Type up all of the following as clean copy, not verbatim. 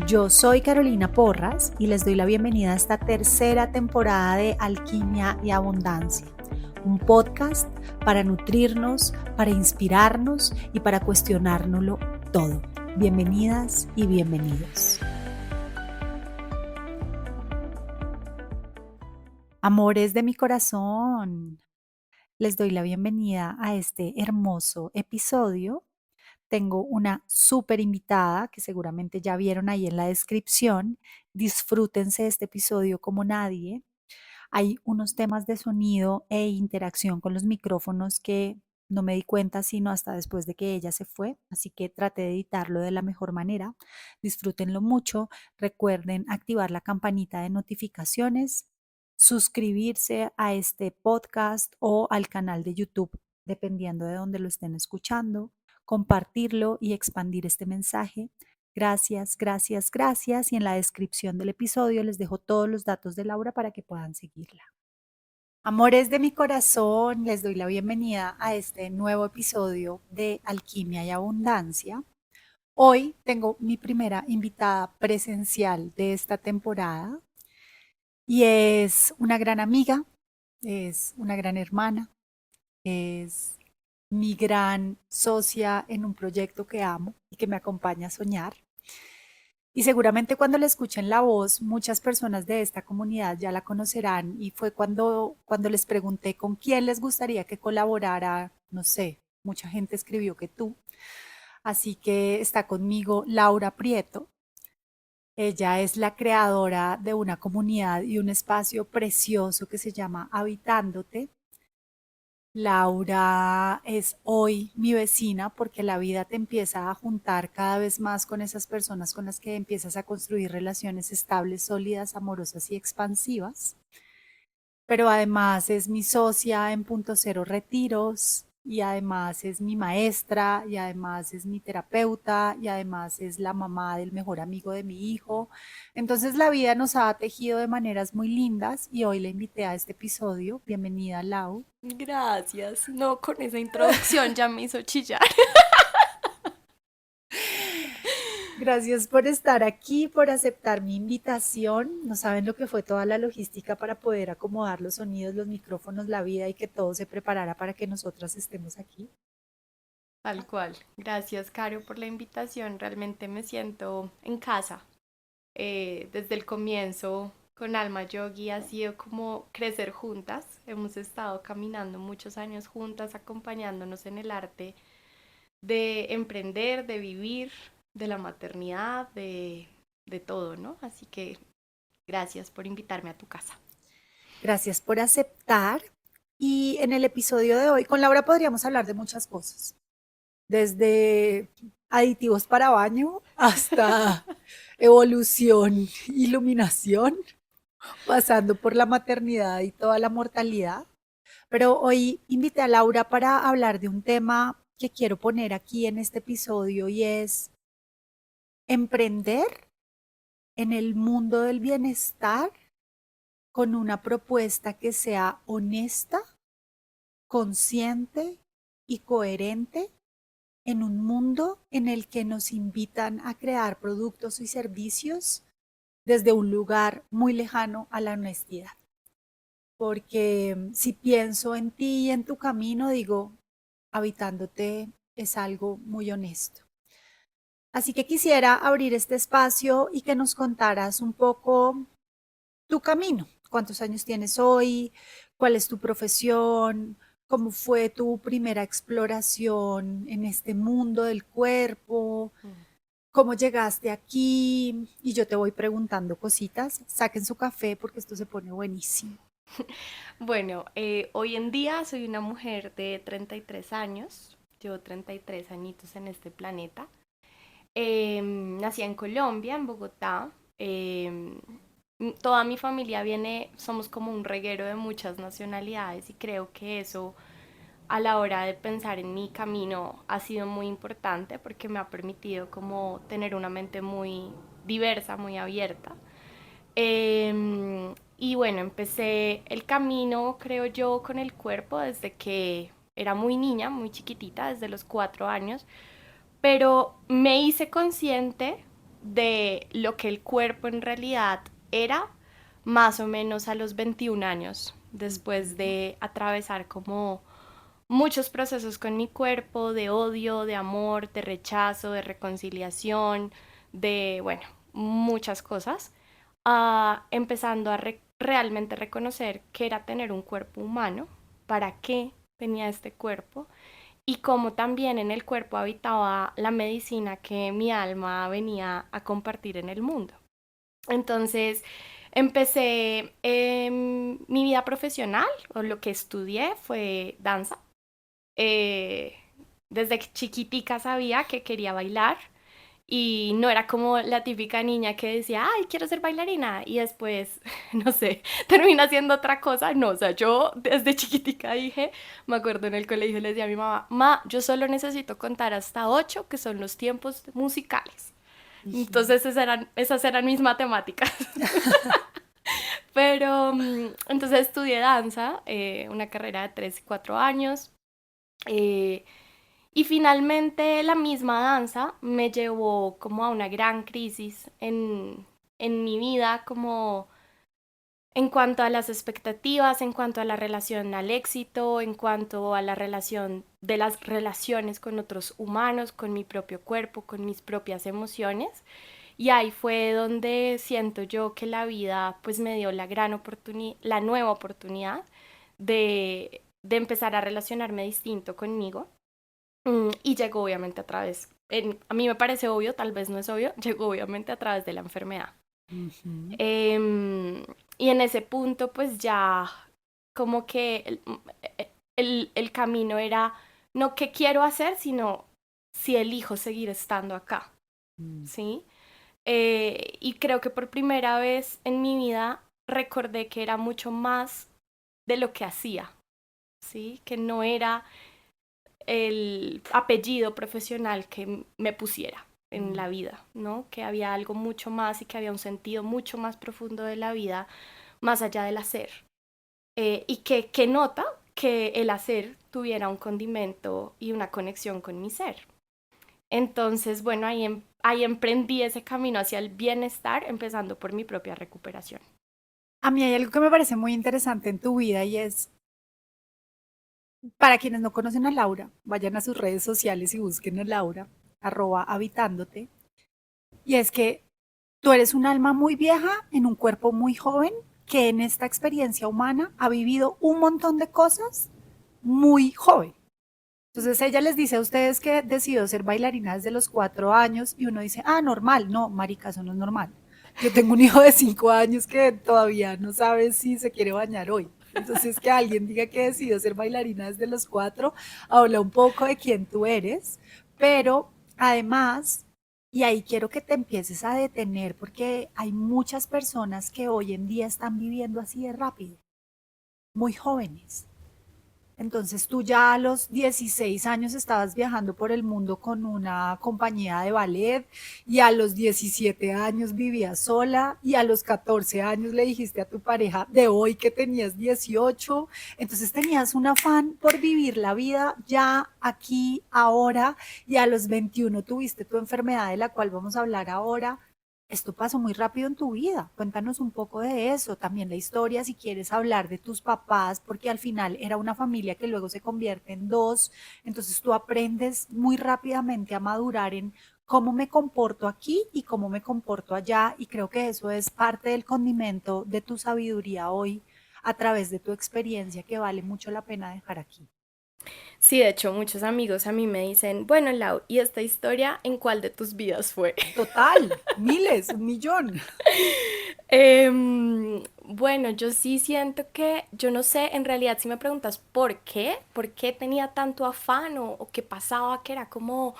Yo soy Carolina Porras y les doy la bienvenida a esta tercera temporada de Alquimia y Abundancia, un podcast para nutrirnos, para inspirarnos y para cuestionárnoslo todo. Bienvenidas y bienvenidos. Amores de mi corazón, les doy la bienvenida a este hermoso episodio. Tengo una súper invitada que seguramente ya vieron ahí en la descripción. Disfrútense este episodio como nadie. Hay unos temas de sonido e interacción con los micrófonos que no me di cuenta sino hasta después de que ella se fue, así que traté de editarlo de la mejor manera. Disfrútenlo mucho. Recuerden activar la campanita de notificaciones, suscribirse a este podcast o al canal de YouTube, dependiendo de dónde lo estén escuchando, compartirlo y expandir este mensaje. Gracias, gracias, gracias. Y en la descripción del episodio les dejo todos los datos de Laura para que puedan seguirla. Amores de mi corazón, les doy la bienvenida a este nuevo episodio de Alquimia y Abundancia. Hoy tengo mi primera invitada presencial de esta temporada y es una gran amiga, es una gran hermana, es mi gran socia en un proyecto que amo y que me acompaña a soñar. Y seguramente cuando le escuchen la voz, muchas personas de esta comunidad ya la conocerán y fue cuando les pregunté con quién les gustaría que colaborara, no sé, mucha gente escribió que tú. Así que está conmigo Laura Prieto. Ella es la creadora de una comunidad y un espacio precioso que se llama Habitándote. Laura es hoy mi vecina porque la vida te empieza a juntar cada vez más con esas personas con las que empiezas a construir relaciones estables, sólidas, amorosas y expansivas. Pero además es mi socia en Punto Cero Retiros y además es mi maestra y además es mi terapeuta y además es la mamá del mejor amigo de mi hijo. Entonces la vida nos ha tejido de maneras muy lindas y hoy la invité a este episodio. Bienvenida, Lau. Gracias. No, con esa introducción ya me hizo chillar. Gracias por estar aquí, por aceptar mi invitación. No saben lo que fue toda la logística para poder acomodar los sonidos, los micrófonos, la vida y que todo se preparara para que nosotras estemos aquí. Tal cual. Gracias, Caro, por la invitación. Realmente me siento en casa. Desde el comienzo con Alma Yogi ha sido como crecer juntas. Hemos estado caminando muchos años juntas, acompañándonos en el arte de emprender, de vivir, de la maternidad, de todo, ¿no? Así que gracias por invitarme a tu casa. Gracias por aceptar. Y en el episodio de hoy, con Laura podríamos hablar de muchas cosas, desde aditivos para baño hasta evolución, iluminación, pasando por la maternidad y toda la mortalidad. Pero hoy invité a Laura para hablar de un tema que quiero poner aquí en este episodio y es emprender en el mundo del bienestar con una propuesta que sea honesta, consciente y coherente en un mundo en el que nos invitan a crear productos y servicios desde un lugar muy lejano a la honestidad. Porque si pienso en ti y en tu camino, digo, habitándote es algo muy honesto. Así que quisiera abrir este espacio y que nos contaras un poco tu camino. ¿Cuántos años tienes hoy? ¿Cuál es tu profesión? ¿Cómo fue tu primera exploración en este mundo del cuerpo? ¿Cómo llegaste aquí? Y yo te voy preguntando cositas. Saquen su café porque esto se pone buenísimo. Bueno, hoy en día soy una mujer de 33 años, llevo 33 añitos en este planeta. Nací en Colombia, en Bogotá. Toda mi familia viene, somos como un reguero de muchas nacionalidades y creo que eso a la hora de pensar en mi camino ha sido muy importante porque me ha permitido como tener una mente muy diversa, muy abierta. Y bueno, empecé el camino, creo yo, con el cuerpo desde que era muy niña, muy chiquitita, desde los 4 años, pero me hice consciente de lo que el cuerpo en realidad era más o menos a los 21 años, después Ujú. de atravesar como muchos procesos con mi cuerpo, de odio, de amor, de rechazo, de reconciliación, de, bueno, muchas cosas, empezando a realmente reconocer qué era tener un cuerpo humano, para qué tenía este cuerpo y cómo también en el cuerpo habitaba la medicina que mi alma venía a compartir en el mundo. Entonces, empecé mi vida profesional, o lo que estudié fue danza. Eh, Desde chiquitica sabía que quería bailar y no era como la típica niña que decía, ay, quiero ser bailarina y después, no sé, termina haciendo otra cosa. No, o sea, yo desde chiquitica dije, me acuerdo en el colegio le decía a mi mamá, ma, yo solo necesito contar hasta 8, que son los tiempos musicales. Ujú. Entonces esas eran mis matemáticas. Pero entonces estudié danza, una carrera de 3 y 4 años. eh, y finalmente la misma danza me llevó como a una gran crisis en mi vida, como en cuanto a las expectativas, en cuanto a la relación al éxito, en cuanto a la relación de las relaciones con otros humanos, con mi propio cuerpo, con mis propias emociones. Y ahí fue donde siento yo que la vida pues me dio la gran oportunidad, la nueva oportunidad de empezar a relacionarme distinto conmigo. Y llegó obviamente a través, a mí me parece obvio, tal vez no es obvio, llegó obviamente a través de la enfermedad. Ujú. Em, y en ese punto pues ya como que el camino era no qué quiero hacer, sino si elijo seguir estando acá, Mm. ¿sí? Y creo que por primera vez en mi vida recordé que era mucho más de lo que hacía, ¿sí? Que no era el apellido profesional que me pusiera en Mm. la vida, ¿no? Que había algo mucho más y que había un sentido mucho más profundo de la vida, más allá del hacer. Y que nota que el hacer tuviera un condimento y una conexión con mi ser. Entonces, bueno, ahí emprendí ese camino hacia el bienestar, empezando por mi propia recuperación. A mí hay algo que me parece muy interesante en tu vida y es, para quienes no conocen a Laura, vayan a sus redes sociales y busquen a Laura, @habitándote. Y es que tú eres un alma muy vieja en un cuerpo muy joven que en esta experiencia humana ha vivido un montón de cosas muy joven. Entonces ella les dice a ustedes que decidió ser bailarina desde los 4 años y uno dice, ah, normal. No, marica, eso no es normal. Yo tengo un hijo de 5 años que todavía no sabe si se quiere bañar hoy. Entonces que alguien diga que decidió ser bailarina desde los 4, habla un poco de quién tú eres, pero además, y ahí quiero que te empieces a detener porque hay muchas personas que hoy en día están viviendo así de rápido, muy jóvenes. Entonces tú ya a los 16 años estabas viajando por el mundo con una compañía de ballet y a los 17 años vivías sola y a los 14 años le dijiste a tu pareja de hoy que tenías 18. Entonces tenías un afán por vivir la vida ya aquí, ahora, y a los 21 tuviste tu enfermedad de la cual vamos a hablar ahora. Esto pasó muy rápido en tu vida. Cuéntanos un poco de eso, también la historia, si quieres hablar de tus papás, porque al final era una familia que luego se convierte en dos. Entonces tú aprendes muy rápidamente a madurar en cómo me comporto aquí y cómo me comporto allá. Y creo que eso es parte del condimento de tu sabiduría hoy a través de tu experiencia que vale mucho la pena dejar aquí. Sí, de hecho, muchos amigos a mí me dicen, bueno, Lau, ¿y esta historia en cuál de tus vidas fue? Total, miles, 1 millón. Bueno, yo sí siento que, yo no sé, en realidad si me preguntas por qué tenía tanto afán o qué pasaba, que era como,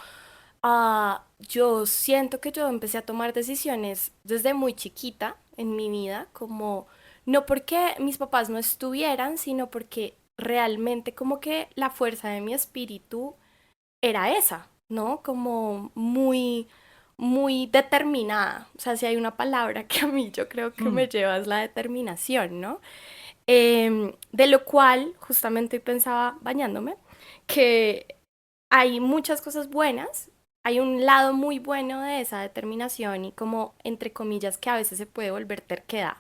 yo siento que yo empecé a tomar decisiones desde muy chiquita en mi vida, como no porque mis papás no estuvieran, sino porque realmente como que la fuerza de mi espíritu era esa, ¿no? Como muy, muy determinada. O sea, si hay una palabra que a mí yo creo que Hmm. me lleva es la determinación, ¿no? De lo cual justamente hoy pensaba bañándome que hay muchas cosas buenas hay un lado muy bueno de esa determinación y como, entre comillas, que a veces se puede volver terquedad,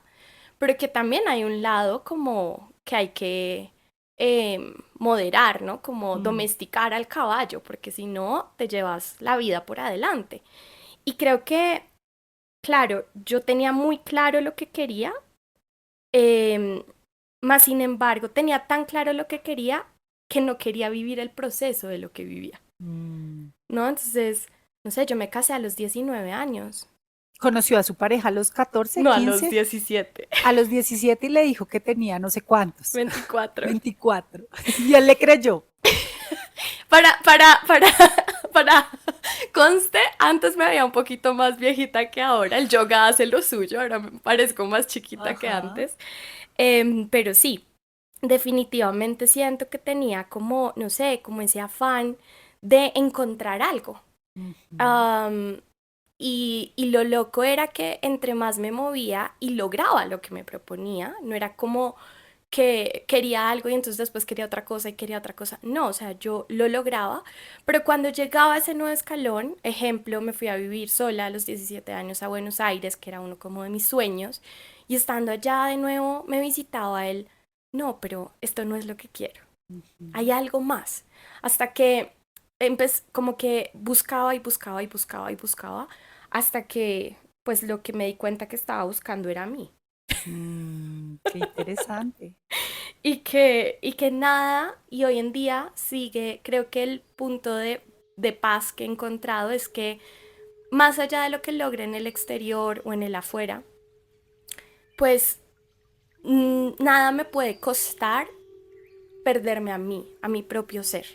pero que también hay un lado como que hay que moderar, ¿no? Como Mm, domesticar al caballo, porque si no, te llevas la vida por adelante. Y creo que, claro, yo tenía muy claro lo que quería, em, más sin embargo, tenía tan claro lo que quería que no quería vivir el proceso de lo que vivía, mm. ¿no? Entonces, no sé, yo me casé a los 19 años, Conoció a su pareja a los 14, no a los 15, 17, a los 17 y le dijo que tenía no sé cuántos, 24. 24. Y él le creyó. Para, para, conste, antes me veía un poquito más viejita que ahora, el yoga hace lo suyo, ahora me parezco más chiquita que Ajá. antes. Pero sí, definitivamente siento que tenía como, no sé, como ese afán de encontrar algo. Ujú. Am, y lo loco era que entre más me movía y lograba lo que me proponía, no era como que quería algo y entonces después quería otra cosa y quería otra cosa. No, o sea, yo lo lograba, pero cuando llegaba a ese nuevo escalón, ejemplo, me fui a vivir sola a los 17 años a Buenos Aires, que era uno como de mis sueños, y estando allá de nuevo me visitaba él, no, pero esto no es lo que quiero, hay Ujú. algo más, hasta que como que buscaba y buscaba y buscaba y buscaba, hasta que pues lo que me di cuenta que estaba buscando era a mí. Qué interesante. Y que nada, y hoy en día sigue, creo que el punto de paz que he encontrado es que más allá de lo que logre en el exterior o en el afuera, pues nada me puede costar perderme a mí, a mi propio ser,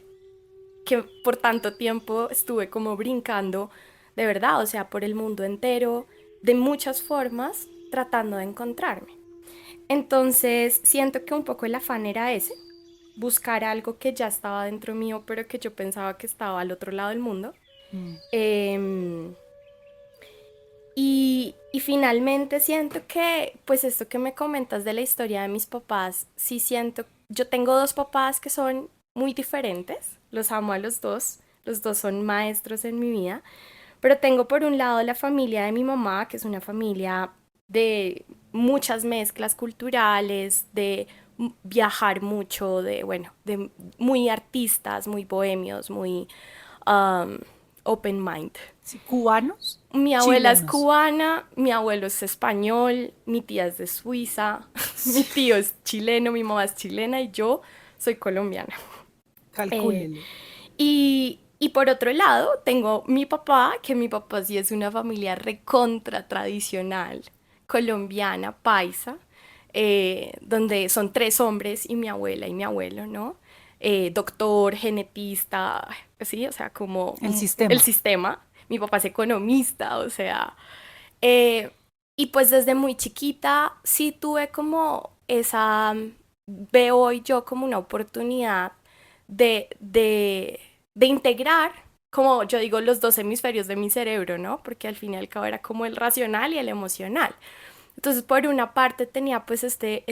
que por tanto tiempo estuve como brincando de verdad, o sea, por el mundo entero, de muchas formas, tratando de encontrarme. Entonces, siento que un poco el afán era ese, buscar algo que ya estaba dentro mío, pero que yo pensaba que estaba al otro lado del mundo. Mm. Em, y finalmente siento que, pues esto que me comentas de la historia de mis papás, sí siento, yo tengo dos papás que son muy diferentes, los amo a los dos son maestros en mi vida, pero tengo por un lado la familia de mi mamá, que es una familia de muchas mezclas culturales, de viajar mucho, de, bueno, de muy artistas, muy bohemios, muy um, open mind. Sí, cubanos, Mi abuela es chilenos. cubana, mi abuelo es español, mi tía es de Suiza, mi tío es chileno, mi mamá es chilena y yo soy colombiana. Eh, Calcúlele. y por otro lado, tengo mi papá, que mi papá sí es una familia recontra tradicional, colombiana, paisa, donde son tres hombres y mi abuela y mi abuelo, ¿no? Doctor, genetista, sí, o sea, como El el sistema. sistema. Mi papá es economista, o sea, eh, y pues desde muy chiquita sí tuve como esa, veo hoy yo como una oportunidad de integrar, como yo digo, los dos hemisferios de mi cerebro, ¿no? Porque al fin y al cabo era como el racional y el emocional. Entonces, por una parte tenía pues este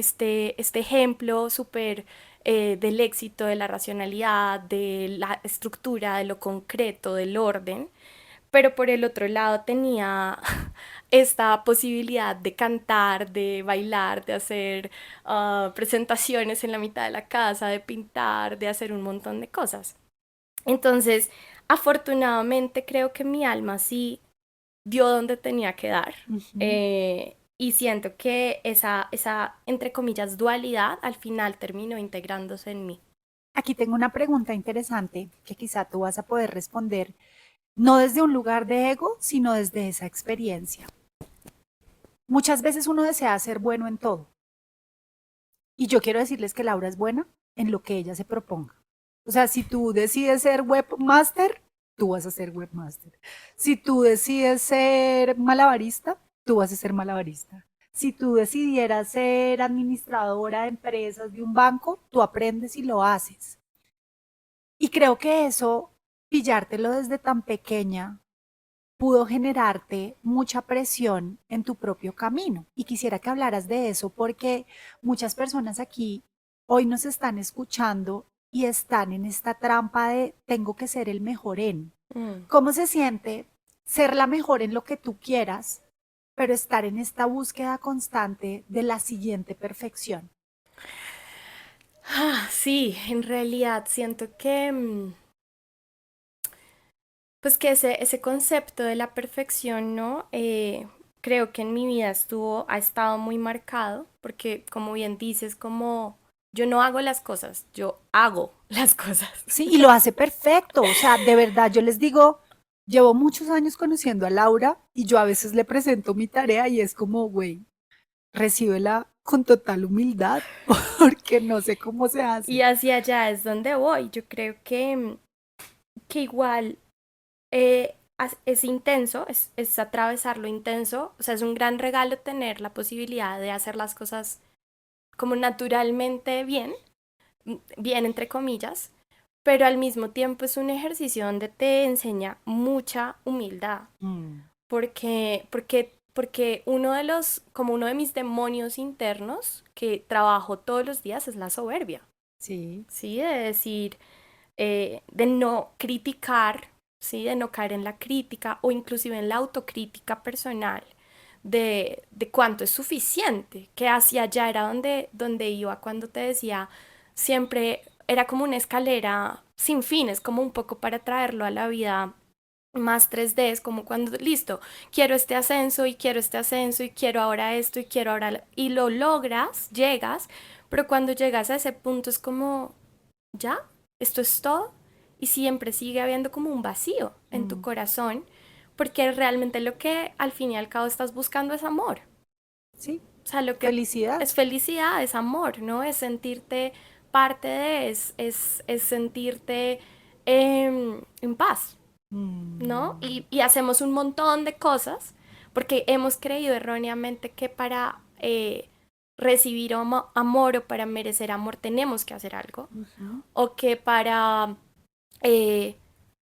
ejemplo súper del éxito, de la racionalidad, de la estructura, de lo concreto, del orden, pero por el otro lado tenía esta posibilidad de cantar, de bailar, de hacer presentaciones en la mitad de la casa, de pintar, de hacer un montón de cosas. Entonces, afortunadamente creo que mi alma sí dio donde tenía que dar. Ujú. Y siento que esa, entre comillas, dualidad al final terminó integrándose en mí. Aquí tengo una pregunta interesante que quizá tú vas a poder responder, no desde un lugar de ego, sino desde esa experiencia. Muchas veces uno desea ser bueno en todo. Y yo quiero decirles que Laura es buena en lo que ella se proponga. O sea, si tú decides ser webmaster, tú vas a ser webmaster. Si tú decides ser malabarista, tú vas a ser malabarista. Si tú decidieras ser administradora de empresas de un banco, tú aprendes y lo haces. Y creo que eso, pillártelo desde tan pequeña, pudo generarte mucha presión en tu propio camino. Y quisiera que hablaras de eso porque muchas personas aquí hoy nos están escuchando y están en esta trampa de tengo que ser el mejor en. Mm. ¿Cómo se siente ser la mejor en lo que tú quieras, pero estar en esta búsqueda constante de la siguiente perfección? Sí, en realidad siento que, pues que ese concepto de la perfección, ¿no? Creo que en mi vida ha estado muy marcado, porque como bien dices, como yo no hago las cosas, yo hago las cosas. Sí, y lo hace perfecto. O sea, de verdad, yo les digo, llevo muchos años conociendo a Laura y yo a veces le presento mi tarea y es como, güey, recíbela con total humildad porque no sé cómo se Y hace. hacia allá es donde voy. Yo creo que igual es intenso, es atravesar lo intenso. O sea, es un gran regalo tener la posibilidad de hacer las cosas como naturalmente bien, bien entre comillas, pero al mismo tiempo es un ejercicio donde te enseña mucha humildad, Mm, porque como uno de mis demonios internos que trabajo todos los días es la soberbia, sí. ¿sí? De decir, de no criticar, ¿sí? De no caer en la crítica o inclusive en la autocrítica personal. De cuánto es suficiente, que hacia allá era donde iba cuando te decía, siempre era como una escalera sin fin, es como un poco para traerlo a la vida más 3D, es como cuando, listo, quiero este ascenso y quiero este ascenso y quiero ahora esto y quiero ahora, y lo logras, llegas, pero cuando llegas a ese punto es como, ya, esto es todo, y siempre sigue habiendo como un vacío en tu Mm, corazón, porque realmente lo que al fin y al cabo estás buscando es amor. sí, O sea, lo que felicidad. es felicidad, es amor, ¿no? Es sentirte parte de, es sentirte en paz, ¿no? Mm, Y hacemos un montón de cosas porque hemos creído erróneamente que para recibir amor o para merecer amor tenemos que hacer algo, ujú, o que para eh,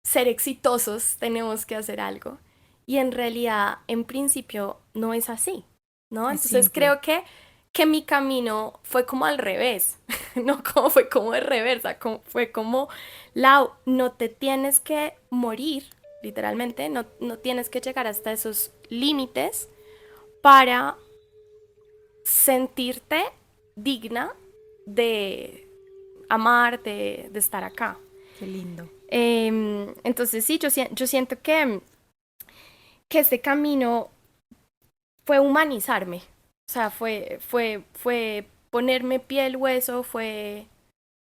ser exitosos tenemos que hacer algo. Y en realidad, en principio, no es así, ¿no? es Entonces simple. creo que mi camino fue como al revés, no como fue como de reversa, fue como, Lau, no te tienes que morir, literalmente, no tienes que llegar hasta esos límites para sentirte digna de amar, de estar acá. Qué lindo. Entonces sí, yo siento que este camino fue humanizarme. O sea, fue ponerme piel, hueso, fue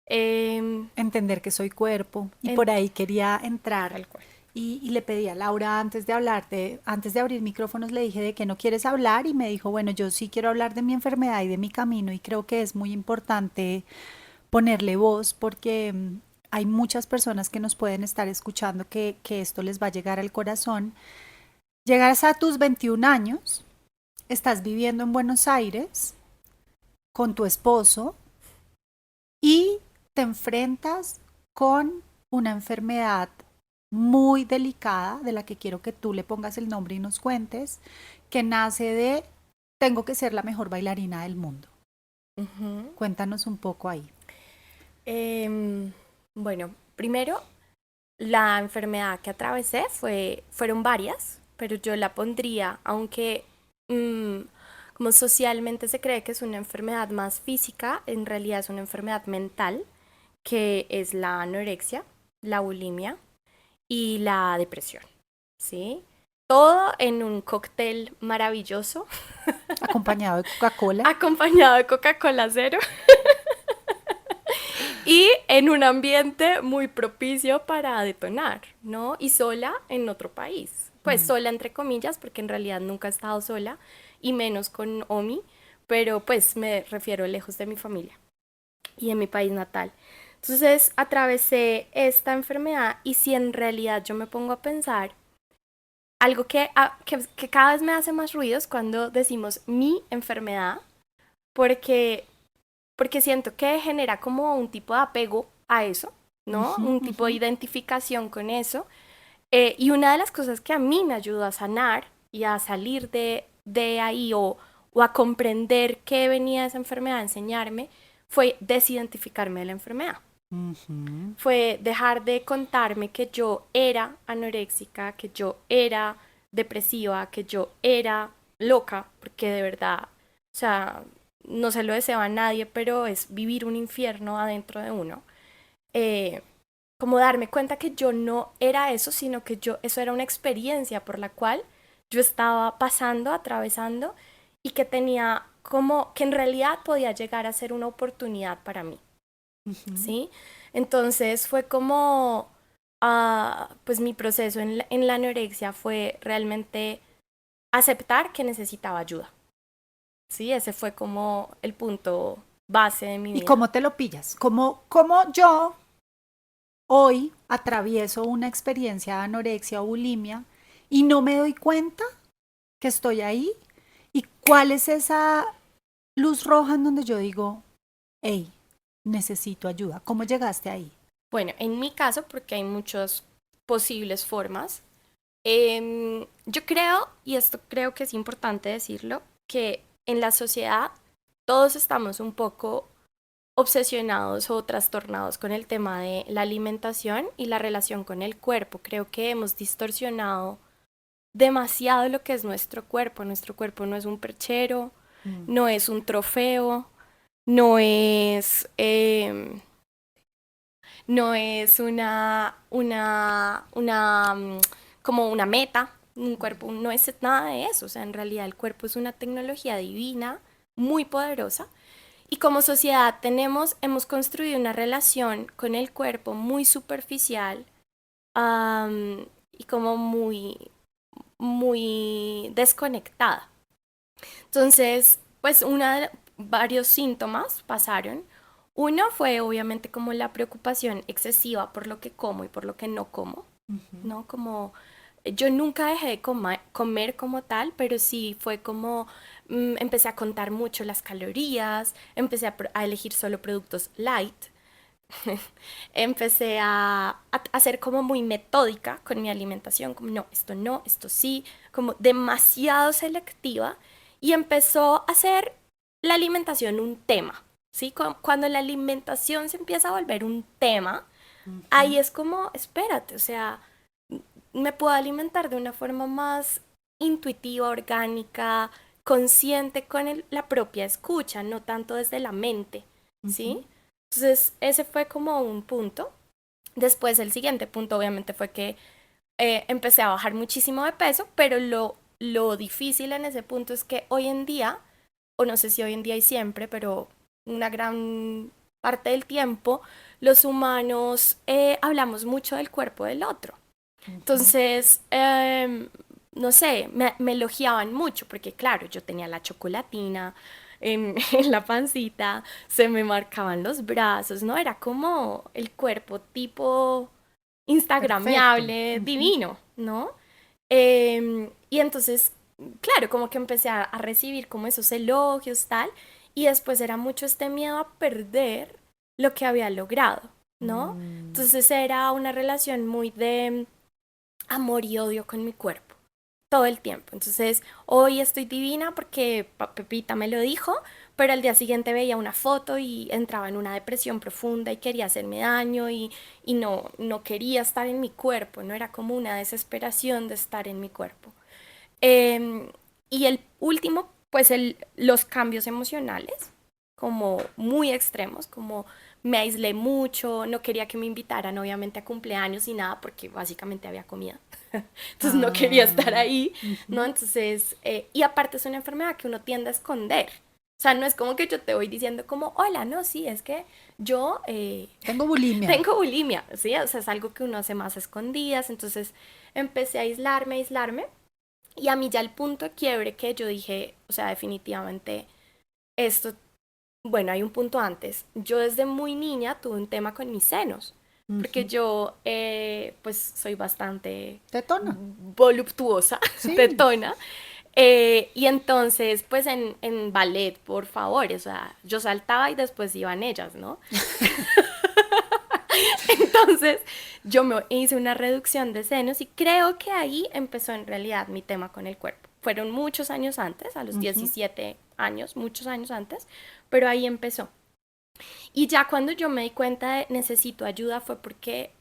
em, Entender que soy cuerpo. Y en, por ahí quería entrar tal cual. y le pedí a Laura antes de hablarte, antes de abrir micrófonos, le dije de que no quieres hablar y me dijo, bueno, yo sí quiero hablar de mi enfermedad y de mi camino y creo que es muy importante ponerle voz porque hay muchas personas que nos pueden estar escuchando que esto les va a llegar al corazón. Llegas a tus 21 años, estás viviendo en Buenos Aires con tu esposo y te enfrentas con una enfermedad muy delicada de la que quiero que tú le pongas el nombre y nos cuentes, que nace de tengo que ser la mejor bailarina del mundo. Ujú. Cuéntanos un poco ahí. Em, bueno, primero, la enfermedad que atravesé fueron varias, pero yo la pondría, aunque mm, como socialmente se cree que es una enfermedad más física, en realidad es una enfermedad mental, que es la anorexia, la bulimia y la depresión, ¿sí? Todo en un cóctel maravilloso, Acompañado de Coca-Cola. acompañado de Coca-Cola cero y en un ambiente muy propicio para detonar, ¿no? Y sola en otro país. Pues Mm. sola entre comillas, porque en realidad nunca he estado sola, y menos con Omi, pero pues me refiero lejos de mi familia y en mi país natal. Entonces atravesé esta enfermedad y si en realidad yo me pongo a pensar, algo que cada vez me hace más ruido es cuando decimos mi enfermedad, porque porque siento que genera como un tipo de apego a eso, ¿no? Ujú, Un tipo ujú. de identificación con eso. Y una de las cosas que a mí me ayudó a sanar y a salir de ahí o a comprender qué venía esa enfermedad a enseñarme fue desidentificarme de la enfermedad. Ujú. Fue dejar de contarme que yo era anoréxica, que yo era depresiva, que yo era loca, porque de verdad, o sea, no se lo deseo a nadie, pero es vivir un infierno adentro de uno. Eh, Como darme cuenta que yo no era eso, sino que eso era una experiencia por la cual yo estaba pasando, atravesando y que tenía como que en realidad podía llegar a ser una oportunidad para mí. Ujú. ¿Sí? Entonces fue como, pues mi proceso en la anorexia fue realmente aceptar que necesitaba ayuda, ¿sí? Ese fue como el punto base de mi ¿Y vida. cómo te lo pillas? ¿Cómo yo hoy atravieso una experiencia de anorexia o bulimia y no me doy cuenta que estoy ahí? ¿Y cuál es esa luz roja en donde yo digo, hey, necesito ayuda? ¿Cómo llegaste ahí? Bueno, en mi caso, porque hay muchas posibles formas, yo creo, y esto creo que es importante decirlo, que en la sociedad todos estamos un poco obsesionados o trastornados con el tema de la alimentación y la relación con el cuerpo. Creo que hemos distorsionado demasiado lo que es nuestro cuerpo. Nuestro cuerpo no es un perchero, Mm. no es un trofeo, no es, no es como una meta. Un cuerpo no es nada de eso. O sea, en realidad el cuerpo es una tecnología divina, muy poderosa. Y como sociedad hemos construido una relación con el cuerpo muy superficial, y como muy desconectada. Entonces, pues varios síntomas pasaron. Uno fue obviamente como la preocupación excesiva por lo que como y por lo que no como, Ujú. ¿no? Como yo nunca dejé de comer como tal, pero sí fue como empecé a contar mucho las calorías, empecé a elegir solo productos light, empecé a ser como muy metódica con mi alimentación, como no, esto sí, como demasiado selectiva y empezó a ser la alimentación un tema, ¿sí? Cuando la alimentación se empieza a volver un tema, ahí Ujú. es como, espérate, o sea, me puedo alimentar de una forma más intuitiva, orgánica, consciente con la propia escucha, no tanto desde la mente, ¿sí? Ujú. Entonces, ese fue como un punto. Después, el siguiente punto, obviamente, fue que empecé a bajar muchísimo de peso, pero lo difícil en ese punto es que hoy en día, o no sé si hoy en día y siempre, pero una gran parte del tiempo, los humanos hablamos mucho del cuerpo del otro. Ujú. Entonces, no sé, me elogiaban mucho porque claro, yo tenía la chocolatina en la pancita, se me marcaban los brazos, ¿no? Era como el cuerpo tipo Perfecto. instagramiable, Ujú. divino, ¿no? Y entonces, claro, como que empecé a recibir como esos elogios, tal, y después era mucho este miedo a perder lo que había logrado, ¿no? Mm. Entonces era una relación muy de amor y odio con mi cuerpo todo el tiempo. Entonces, hoy estoy divina porque Pepita me lo dijo, pero al día siguiente veía una foto y entraba en una depresión profunda y quería hacerme daño y no quería estar en mi cuerpo, no era como una desesperación de estar en mi cuerpo. Eh, y el último, pues los cambios emocionales, como muy extremos, como me aislé mucho, no quería que me invitaran obviamente a cumpleaños y nada porque básicamente había comida. Entonces no quería estar Ah. ahí, ¿no? Ujú. Entonces, y aparte es una enfermedad que uno tiende a esconder. O sea, no es como que yo te voy diciendo como, hola, no, sí, es que yo Tengo bulimia. tengo bulimia, ¿sí? O sea, es algo que uno hace más a escondidas. Entonces empecé a aislarme. Y a mí ya el punto de quiebre que yo dije, o sea, definitivamente esto, bueno, hay un punto antes. Yo desde muy niña tuve un tema con mis senos, porque Ujú. yo pues soy bastante Tetona. voluptuosa, Sí. tetona, y entonces pues en ballet, por favor, o sea, yo saltaba y después iban ellas, ¿no? Entonces yo me hice una reducción de senos y creo que ahí empezó en realidad mi tema con el cuerpo. Fueron muchos años antes, a los Ujú. 17 años, muchos años antes, pero ahí empezó. Y ya cuando yo me di cuenta de necesito ayuda fue porque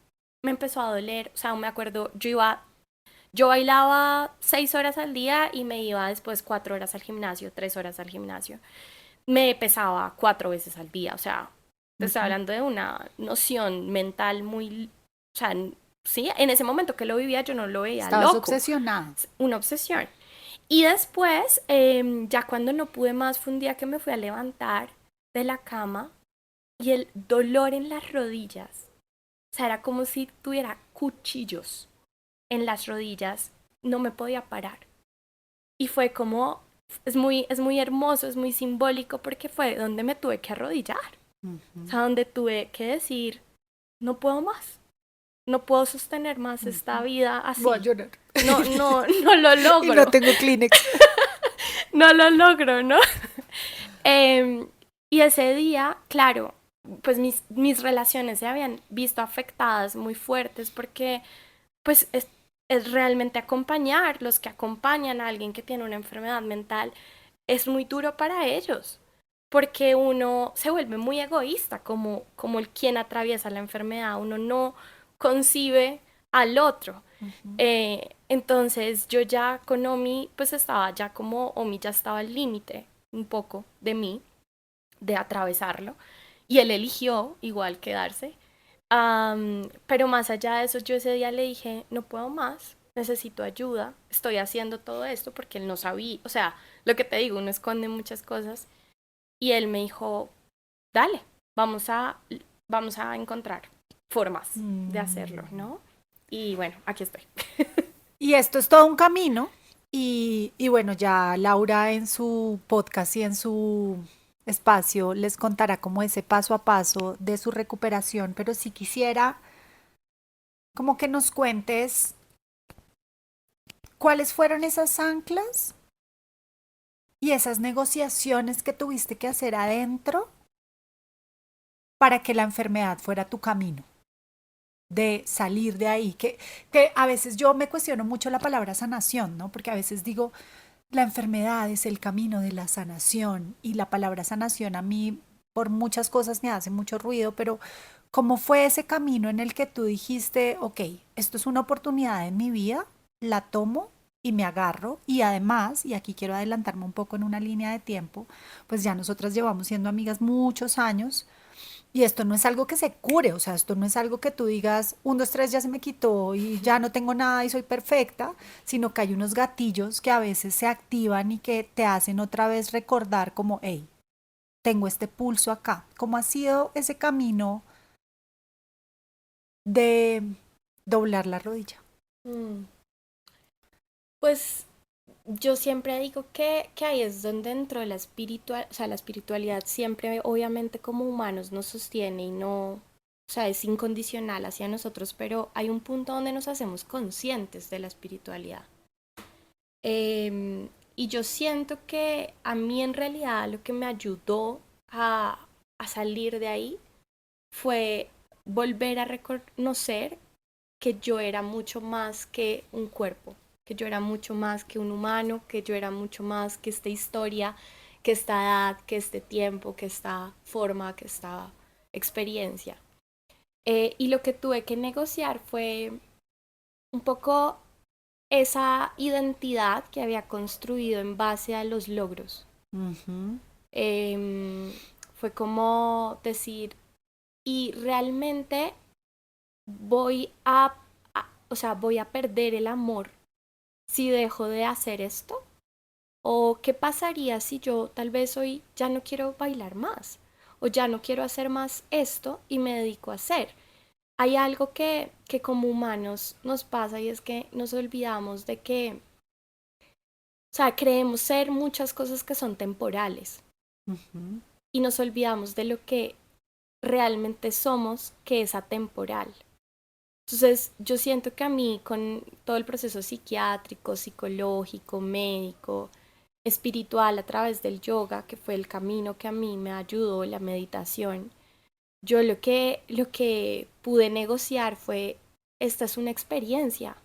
me empezó a doler. O sea, me acuerdo, yo bailaba 6 horas al día y me iba después 4 horas al gimnasio, 3 horas al gimnasio. Me pesaba 4 veces al día. O sea, te estoy Ujú. hablando de una noción mental muy, o sea, sí, en ese momento que lo vivía yo no lo veía Estabas loco, obsesionada. una obsesión. Y después, ya cuando no pude más, fue un día que me fui a levantar de la cama y el dolor en las rodillas, o sea, era como si tuviera cuchillos en las rodillas, no me podía parar. Y fue como, es muy hermoso, es muy simbólico porque fue donde me tuve que arrodillar, o Ujú, sea, donde tuve que decir, no puedo más, no puedo sostener más esta ujú. vida Voy a así. llorar. No, no, no lo Y no logro, tengo Kleenex. no lo logro, ¿no? Eh, y ese día, claro, pues mis relaciones se habían visto afectadas muy fuertes porque pues es realmente acompañar, los que acompañan a alguien que tiene una enfermedad mental, es muy duro para ellos, porque uno se vuelve muy egoísta como el quien atraviesa la enfermedad, uno no concibe al otro. Ujú. Entonces yo ya con Omi, pues estaba ya como Omi ya estaba al límite un poco de mí, de atravesarlo, y él eligió igual quedarse. Pero más allá de eso, yo ese día le dije, no puedo más, necesito ayuda, estoy haciendo todo esto porque él no sabía, o sea, lo que te digo, uno esconde muchas cosas, y él me dijo, dale, vamos a, vamos a encontrar formas de hacerlo, Mm. ¿no? Y bueno, aquí estoy. Y esto es todo un camino. Y bueno, ya Laura en su podcast y en su espacio les contará como ese paso a paso de su recuperación, pero si quisiera como que nos cuentes cuáles fueron esas anclas y esas negociaciones que tuviste que hacer adentro para que la enfermedad fuera tu camino, de salir de ahí, que a veces yo me cuestiono mucho la palabra sanación, ¿no? Porque a veces digo, la enfermedad es el camino de la sanación y la palabra sanación a mí por muchas cosas me hace mucho ruido, pero ¿cómo fue ese camino en el que tú dijiste, ok, esto es una oportunidad en mi vida, la tomo y me agarro y además, y aquí quiero adelantarme un poco en una línea de tiempo, pues ya nosotras llevamos siendo amigas muchos años y esto no es algo que se cure, o sea, esto no es algo que tú digas, 1, 2, 3 ya se me quitó y ya no tengo nada y soy perfecta, sino que hay unos gatillos que a veces se activan y que te hacen otra vez recordar como, hey, tengo este pulso acá. ¿Cómo ha sido ese camino de doblar la rodilla? Mm, Pues yo siempre digo que ahí es donde entró la espiritual, o sea, la espiritualidad siempre, obviamente, como humanos nos sostiene y no, o sea, es incondicional hacia nosotros, pero hay un punto donde nos hacemos conscientes de la espiritualidad. Y yo siento que a mí en realidad lo que me ayudó a salir de ahí fue volver a reconocer que yo era mucho más que un cuerpo, que yo era mucho más que un humano, que yo era mucho más que esta historia, que esta edad, que este tiempo, que esta forma, que esta experiencia. Y lo que tuve que negociar fue un poco esa identidad que había construido en base a los logros. Ujú, Eh, Fue como decir, y realmente o sea, voy a perder el amor si dejo de hacer esto? ¿O qué pasaría si yo tal vez hoy ya no quiero bailar más? ¿O ya no quiero hacer más esto y me dedico a hacer? Hay algo que como humanos nos pasa y es que nos olvidamos de que, o sea, creemos ser muchas cosas que son temporales ujú. y nos olvidamos de lo que realmente somos, que es atemporal. Entonces, yo siento que a mí, con todo el proceso psiquiátrico, psicológico, médico, espiritual a través del yoga, que fue el camino que a mí me ayudó, la meditación, yo lo que pude negociar fue, esta es una experiencia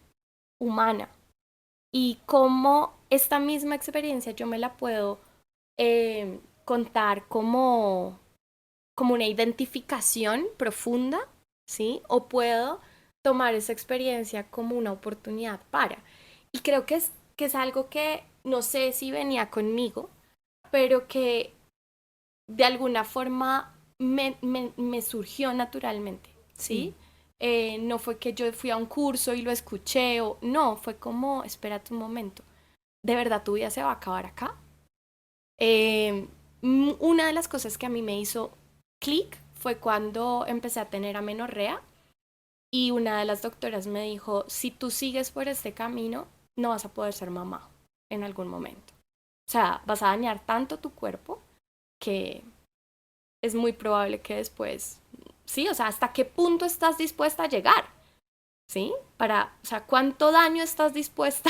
humana y cómo esta misma experiencia yo me la puedo contar como como una identificación profunda, ¿sí? O puedo tomar esa experiencia como una oportunidad para. Y creo que es algo que no sé si venía conmigo, pero que de alguna forma me surgió naturalmente, Sí. ¿sí? No fue que yo fui a un curso y lo escuché o no, fue como, espérate un momento, ¿de verdad tu vida se va a acabar acá? Eh, una de las cosas que a mí me hizo clic fue cuando empecé a tener amenorrea y una de las doctoras me dijo, si tú sigues por este camino, no vas a poder ser mamá en algún momento. O sea, vas a dañar tanto tu cuerpo que es muy probable que después, sí, o sea, ¿hasta qué punto estás dispuesta a llegar? ¿Sí? O sea, ¿cuánto daño estás dispuesta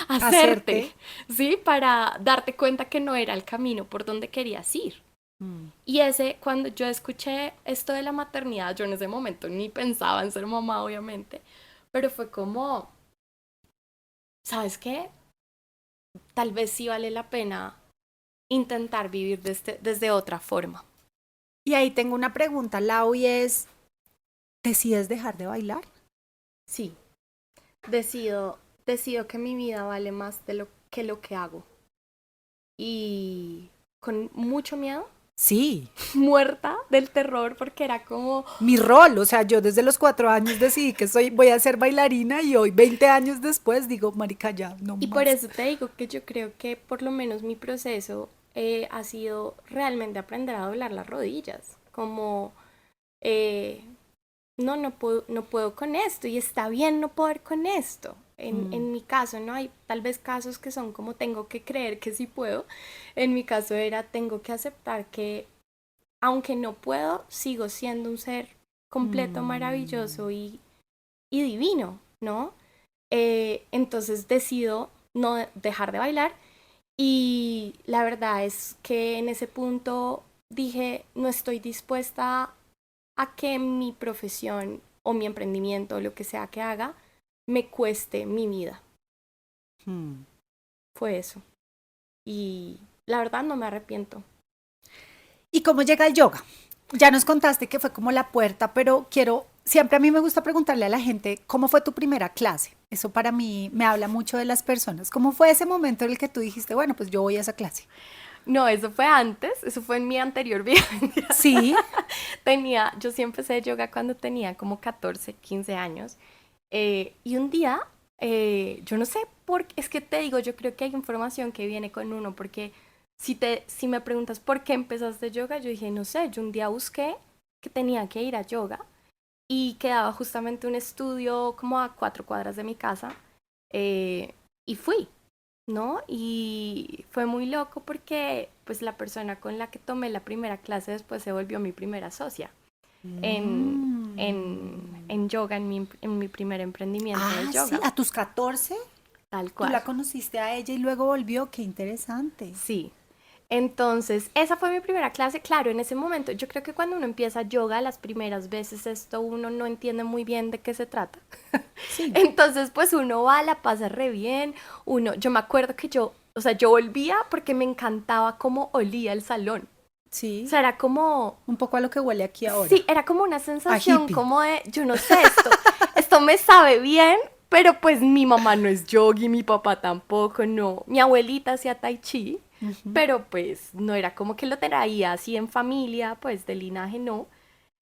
a hacerte? Hacerte. ¿Sí? Para darte cuenta que no era el camino por donde querías ir. Mm, Y ese, cuando yo escuché esto de la maternidad, yo en ese momento ni pensaba en ser mamá, obviamente, pero fue como, ¿sabes qué? Tal vez sí vale la pena intentar vivir desde otra forma. Y ahí tengo una pregunta, Lau, y es, ¿decides dejar de bailar? Sí, decido que mi vida vale más de lo que hago. Y con mucho miedo, Sí, muerta del terror, porque era como, mi rol, o sea, yo desde los 4 años decidí que voy a ser bailarina y hoy, 20 años después, digo, marica, ya, no y por más. eso te digo que yo creo que por lo menos mi proceso ha sido realmente aprender a doblar las rodillas, como, eh, no puedo con esto y está bien no poder con esto. Mm, En mi caso, no hay tal vez casos que son como tengo que creer que sí puedo. En mi caso era tengo que aceptar que aunque no puedo, sigo siendo un ser completo, mm, maravilloso y divino, ¿no? Entonces decido no dejar de bailar y la verdad es que en ese punto dije, no estoy dispuesta a que mi profesión o mi emprendimiento o lo que sea que haga me cueste mi vida. mm. Fue eso. Y la verdad no me arrepiento. ¿Y cómo llega el yoga? Ya nos contaste que fue como la puerta, pero siempre a mí me gusta preguntarle a la gente, ¿cómo fue tu primera clase? Eso para mí me habla mucho de las personas. ¿Cómo fue ese momento en el que tú dijiste, bueno, pues yo voy a esa clase? No, eso fue antes, eso fue en mi anterior vida. Sí. Yo sí empecé yoga cuando tenía como 14, 15 años. Y un día, yo no sé por qué, es que te digo, yo creo que hay información que viene con uno, porque si me preguntas por qué empezaste yoga, yo dije, no sé, yo un día busqué que tenía que ir a yoga y quedaba justamente un estudio como a 4 cuadras de mi casa y fui. ¿No? Y fue muy loco porque pues la persona con la que tomé la primera clase después se volvió mi primera socia Mm. en yoga, en mi primer emprendimiento de Ah, sí, yoga, a tus 14 tal tú cual. la conociste a ella y luego volvió, qué interesante. Sí. Entonces, esa fue mi primera clase. Claro, en ese momento, yo creo que cuando uno empieza yoga, las primeras veces esto uno no entiende muy bien de qué se trata. Sí, Entonces, pues uno va, la pasa re bien. Yo me acuerdo que o sea, yo volvía porque me encantaba cómo olía el salón. O sí, sea, era como, un poco a lo que huele aquí sí, ahora, era como una a sensación hippie. como de, yo no sé, esto me sabe bien, pero pues mi mamá no es yogi, mi papá tampoco, no. Mi abuelita hacía tai chi, Ujú. pero pues no era como que lo traía así en familia, pues de linaje no.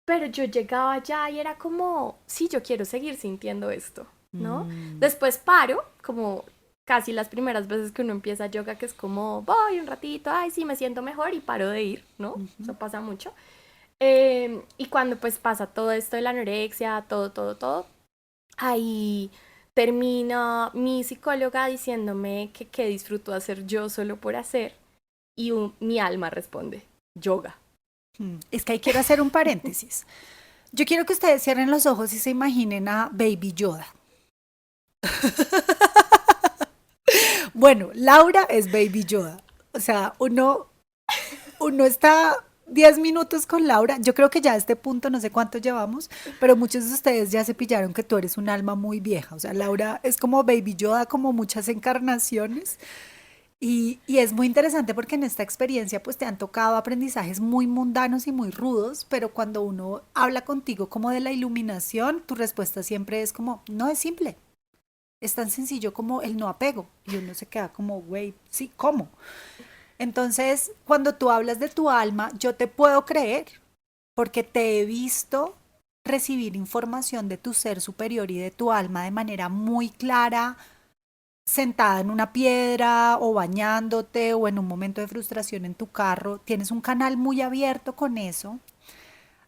Pero yo llegaba allá y era como, sí, yo quiero seguir sintiendo esto, ¿no? Mm, Después paro, como casi las primeras veces que uno empieza yoga, que es como, voy un ratito, ay, sí, me siento mejor y paro de ir, ¿no? Eso ujú. pasa mucho. Y cuando pues pasa todo esto de la anorexia, todo, ahí termina mi psicóloga diciéndome que qué disfruto hacer yo solo por hacer y mi alma responde, yoga. Es que ahí quiero hacer un paréntesis. Yo quiero que ustedes cierren los ojos y se imaginen a Baby Yoda. Bueno, Laura es Baby Yoda. O sea, uno está 10 minutos con Laura. Yo creo que ya a este punto, no sé cuánto llevamos, pero muchos de ustedes ya se pillaron que tú eres un alma muy vieja. O sea, Laura es como Baby Yoda, como muchas encarnaciones. Y es muy interesante porque en esta experiencia pues te han tocado aprendizajes muy mundanos y muy rudos, pero cuando uno habla contigo como de la iluminación, tu respuesta siempre es como, no es simple, es tan sencillo como el no apego. Y uno se queda como, güey, sí, ¿cómo? Entonces, cuando tú hablas de tu alma, yo te puedo creer porque te he visto recibir información de tu ser superior y de tu alma de manera muy clara, sentada en una piedra o bañándote o en un momento de frustración en tu carro. Tienes un canal muy abierto con eso.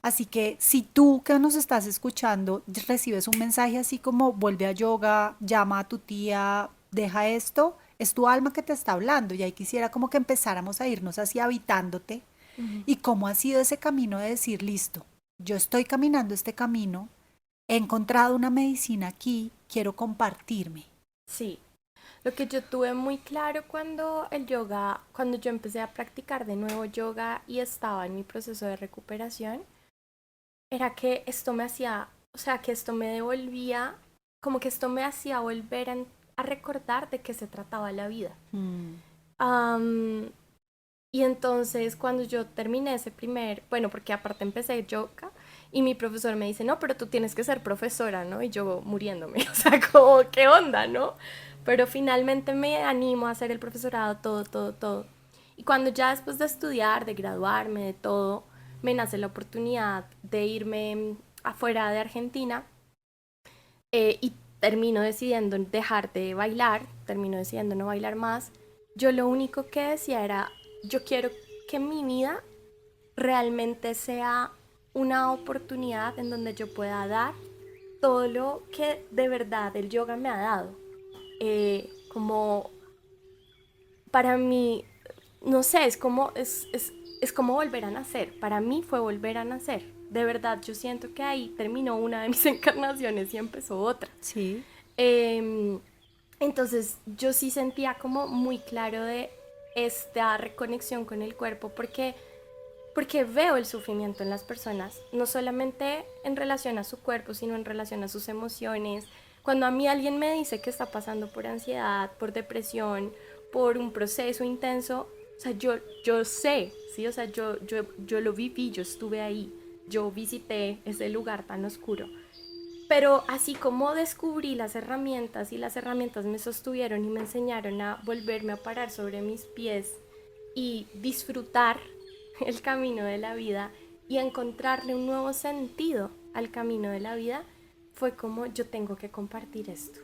Así que si tú que nos estás escuchando recibes un mensaje así como vuelve a yoga, llama a tu tía, deja esto, es tu alma que te está hablando y ahí quisiera como que empezáramos a irnos así habitándote Ujú. y cómo ha sido ese camino de decir, listo, yo estoy caminando este camino, he encontrado una medicina aquí, quiero compartirme. Sí, lo que yo tuve muy claro cuando el yoga, cuando yo empecé a practicar de nuevo yoga y estaba en mi proceso de recuperación, era que esto me hacía, o sea, que esto me devolvía, como que esto me hacía volver a recordar de qué se trataba la vida. Mm. Am, y entonces cuando yo terminé ese primer, bueno, porque aparte empecé yoga y mi profesor me dice, no, pero tú tienes que ser profesora, ¿no? Y yo muriéndome, o sea, como, ¿qué onda, no? Pero finalmente me animo a hacer el profesorado, todo, todo, todo. Y cuando ya después de estudiar, de graduarme, de todo, me nace la oportunidad de irme afuera de Argentina y termino decidiendo dejar de bailar, termino decidiendo no bailar más, yo lo único que decía era, yo quiero que mi vida realmente sea una oportunidad en donde yo pueda dar todo lo que de verdad el yoga me ha dado. Como para mí, no sé, es como volver a nacer. Para mí fue volver a nacer. De verdad, yo siento que ahí terminó una de mis encarnaciones y empezó otra. Sí. Eh, entonces yo sí sentía como muy claro de esta reconexión con el cuerpo porque veo el sufrimiento en las personas, no solamente en relación a su cuerpo, sino en relación a sus emociones. Cuando a mí alguien me dice que está pasando por ansiedad, por depresión, por un proceso intenso, o sea, yo sé, ¿sí? O sea, yo lo viví, yo estuve ahí, yo visité ese lugar tan oscuro. Pero así como descubrí las herramientas y las herramientas me sostuvieron y me enseñaron a volverme a parar sobre mis pies y disfrutar el camino de la vida y encontrarle un nuevo sentido al camino de la vida, fue como yo tengo que compartir esto.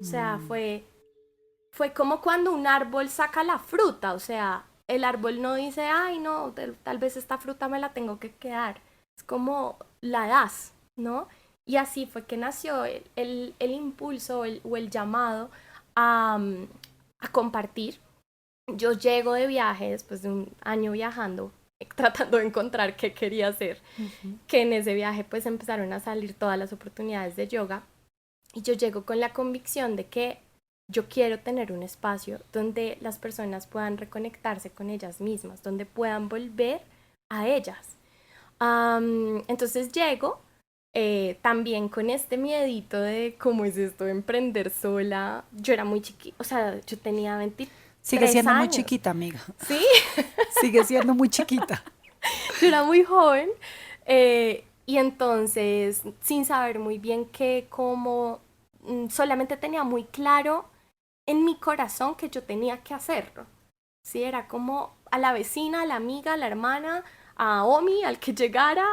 O sea, Mm. fue como cuando un árbol saca la fruta, o sea, el árbol no dice, ay, no, tal vez esta fruta me la tengo que quedar. Es como la das, ¿no? Y así fue que nació el impulso o el llamado a, a compartir. Yo llego de viaje después de un año viajando, tratando de encontrar qué quería hacer, Ujú. que en ese viaje pues empezaron a salir todas las oportunidades de yoga y yo llego con la convicción de que yo quiero tener un espacio donde las personas puedan reconectarse con ellas mismas, donde puedan volver a ellas. Entonces llego también con este miedito de cómo es esto de emprender sola. Yo era muy chiquita, o sea, yo tenía Sigue 23 siendo muy años, chiquita, amiga. ¿sí? Sigue siendo muy chiquita. Yo era muy joven y entonces sin saber muy bien qué, cómo, solamente tenía muy claro en mi corazón que yo tenía que hacerlo. Sí, era como a la vecina, a la amiga, a la hermana, a Omi, al que llegara,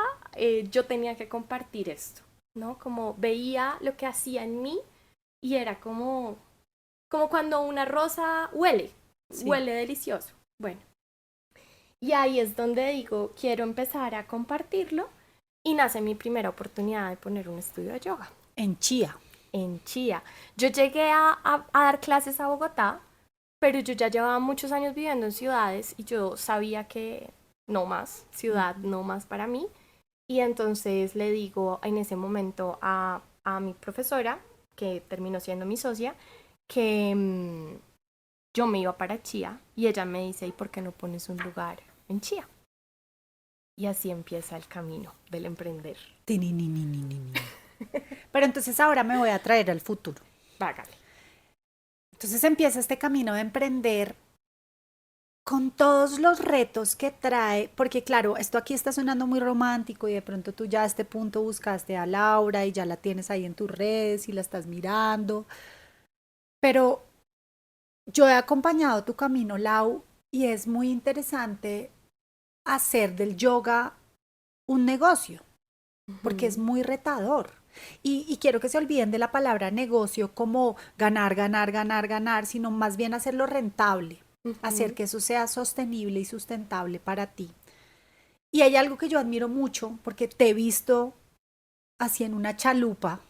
yo tenía que compartir esto, ¿no? Como veía lo que hacía en mí y era como cuando una rosa huele, Sí. huele delicioso. Bueno, y ahí es donde digo, quiero empezar a compartirlo y nace mi primera oportunidad de poner un estudio de yoga En Chía. en Chía. Yo llegué a dar clases a Bogotá, pero yo ya llevaba muchos años viviendo en ciudades y yo sabía que no más, ciudad Ujú. no más para mí. Y entonces le digo en ese momento a mi profesora, que terminó siendo mi socia, que yo me iba para Chía y ella me dice, ¿y por qué no pones un lugar en Chía? Y así empieza el camino del emprender. Tininininininini. Pero entonces ahora me voy a traer al futuro. Vágale. Entonces empieza este camino de emprender. con todos los retos que trae, porque claro, esto aquí está sonando muy romántico y de pronto tú ya a este punto buscaste a Laura y ya la tienes ahí en tus redes y la estás mirando, pero yo he acompañado tu camino, Lau, y es muy interesante hacer del yoga un negocio, porque es Ujú, muy retador. Y quiero que se olviden de la palabra negocio como ganar, ganar, ganar, ganar, sino más bien hacerlo rentable, hacer ujú. que eso sea sostenible y sustentable para ti. Y hay algo que yo admiro mucho, porque te he visto así en una chalupa,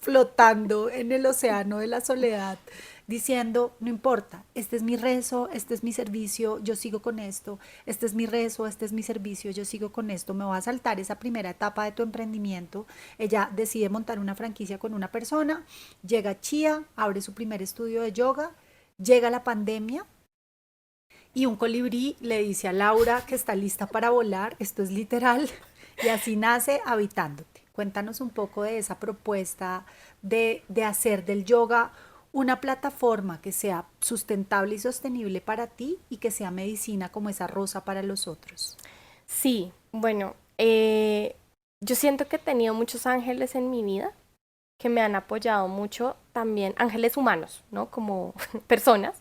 flotando en el océano de la soledad, diciendo, no importa, este es mi rezo, este es mi servicio, yo sigo con esto, este es mi rezo, este es mi servicio, yo sigo con esto, me voy a saltar esa primera etapa de tu emprendimiento. Ella decide montar una franquicia con una persona, llega Chía, abre su primer estudio de yoga, llega la pandemia y un colibrí le dice a Laura que está lista para volar, esto es literal, y así nace Habitándote. Cuéntanos un poco de esa propuesta de hacer del yoga una plataforma que sea sustentable y sostenible para ti y que sea medicina como esa rosa para los otros. Sí, bueno, yo siento que he tenido muchos ángeles en mi vida que me han apoyado mucho, también ángeles humanos, ¿no? Como personas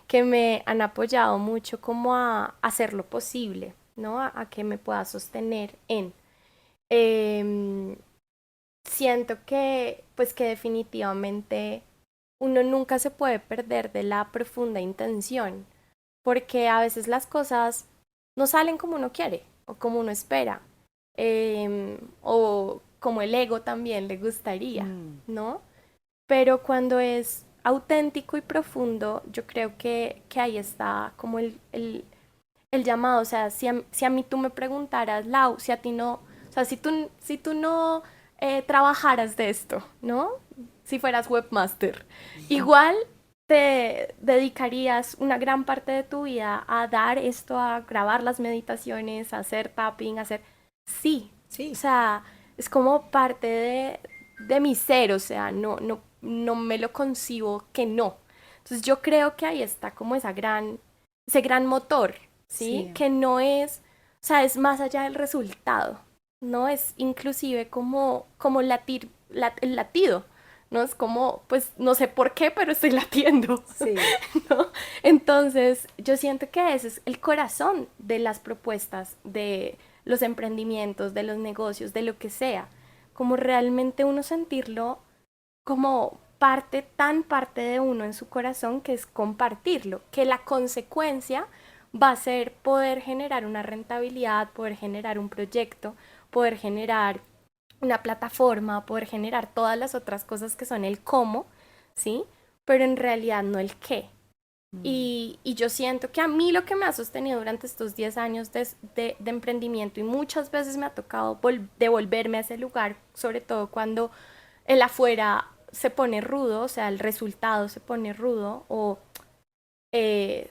que me han apoyado mucho como a hacer lo posible, ¿no? A que me pueda sostener en. Em, Siento que, pues que definitivamente uno nunca se puede perder de la profunda intención, porque a veces las cosas no salen como uno quiere o como uno espera, o como el ego también le gustaría, Mm, ¿no? Pero cuando es auténtico y profundo, yo creo que ahí está como el llamado. O sea, si a mí tú me preguntaras, Lau, si a ti no, o sea, si tú no trabajaras de esto, ¿no? Si fueras webmaster, igual te dedicarías una gran parte de tu vida a dar esto, a grabar las meditaciones, a hacer tapping, a hacer... Sí, o sí, sea, es como parte de mi ser, o sea, no me lo concibo que no. Entonces yo creo que ahí está como ese gran motor, ¿sí? sí. Que no es, o sea, es más allá del resultado, ¿no? Es inclusive como el latido, ¿no? Es como, pues no sé por qué, pero estoy latiendo, Sí. ¿no? Entonces, yo siento que ese es el corazón de las propuestas, de los emprendimientos, de los negocios, de lo que sea, como realmente uno sentirlo como parte, tan parte de uno en su corazón, que es compartirlo, que la consecuencia va a ser poder generar una rentabilidad, poder generar un proyecto, poder generar una plataforma, poder generar todas las otras cosas que son el cómo, ¿sí? Pero en realidad no el qué. Mm. Y yo siento que a mí lo que me ha sostenido durante estos 10 años de emprendimiento, y muchas veces me ha tocado devolverme a ese lugar, sobre todo cuando el afuera se pone rudo, o sea, el resultado se pone rudo, o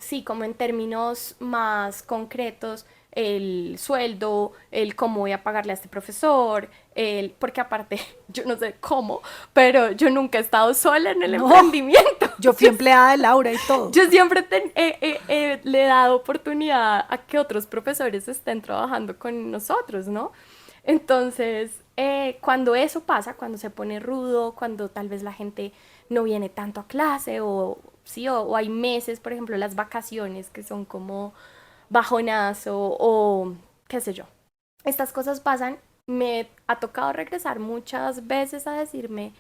sí, como en términos más concretos, el sueldo, el cómo voy a pagarle a este profesor, porque aparte, yo no sé cómo, pero yo nunca he estado sola en el No, emprendimiento. yo fui empleada de Laura y todo. Yo siempre le he dado oportunidad a que otros profesores estén trabajando con nosotros, ¿no? Entonces, cuando eso pasa, cuando se pone rudo, cuando tal vez la gente no viene tanto a clase, o sí, o hay meses, por ejemplo, las vacaciones que son como bajonadas, o qué sé yo. Estas cosas pasan, me ha tocado regresar muchas veces a decirme,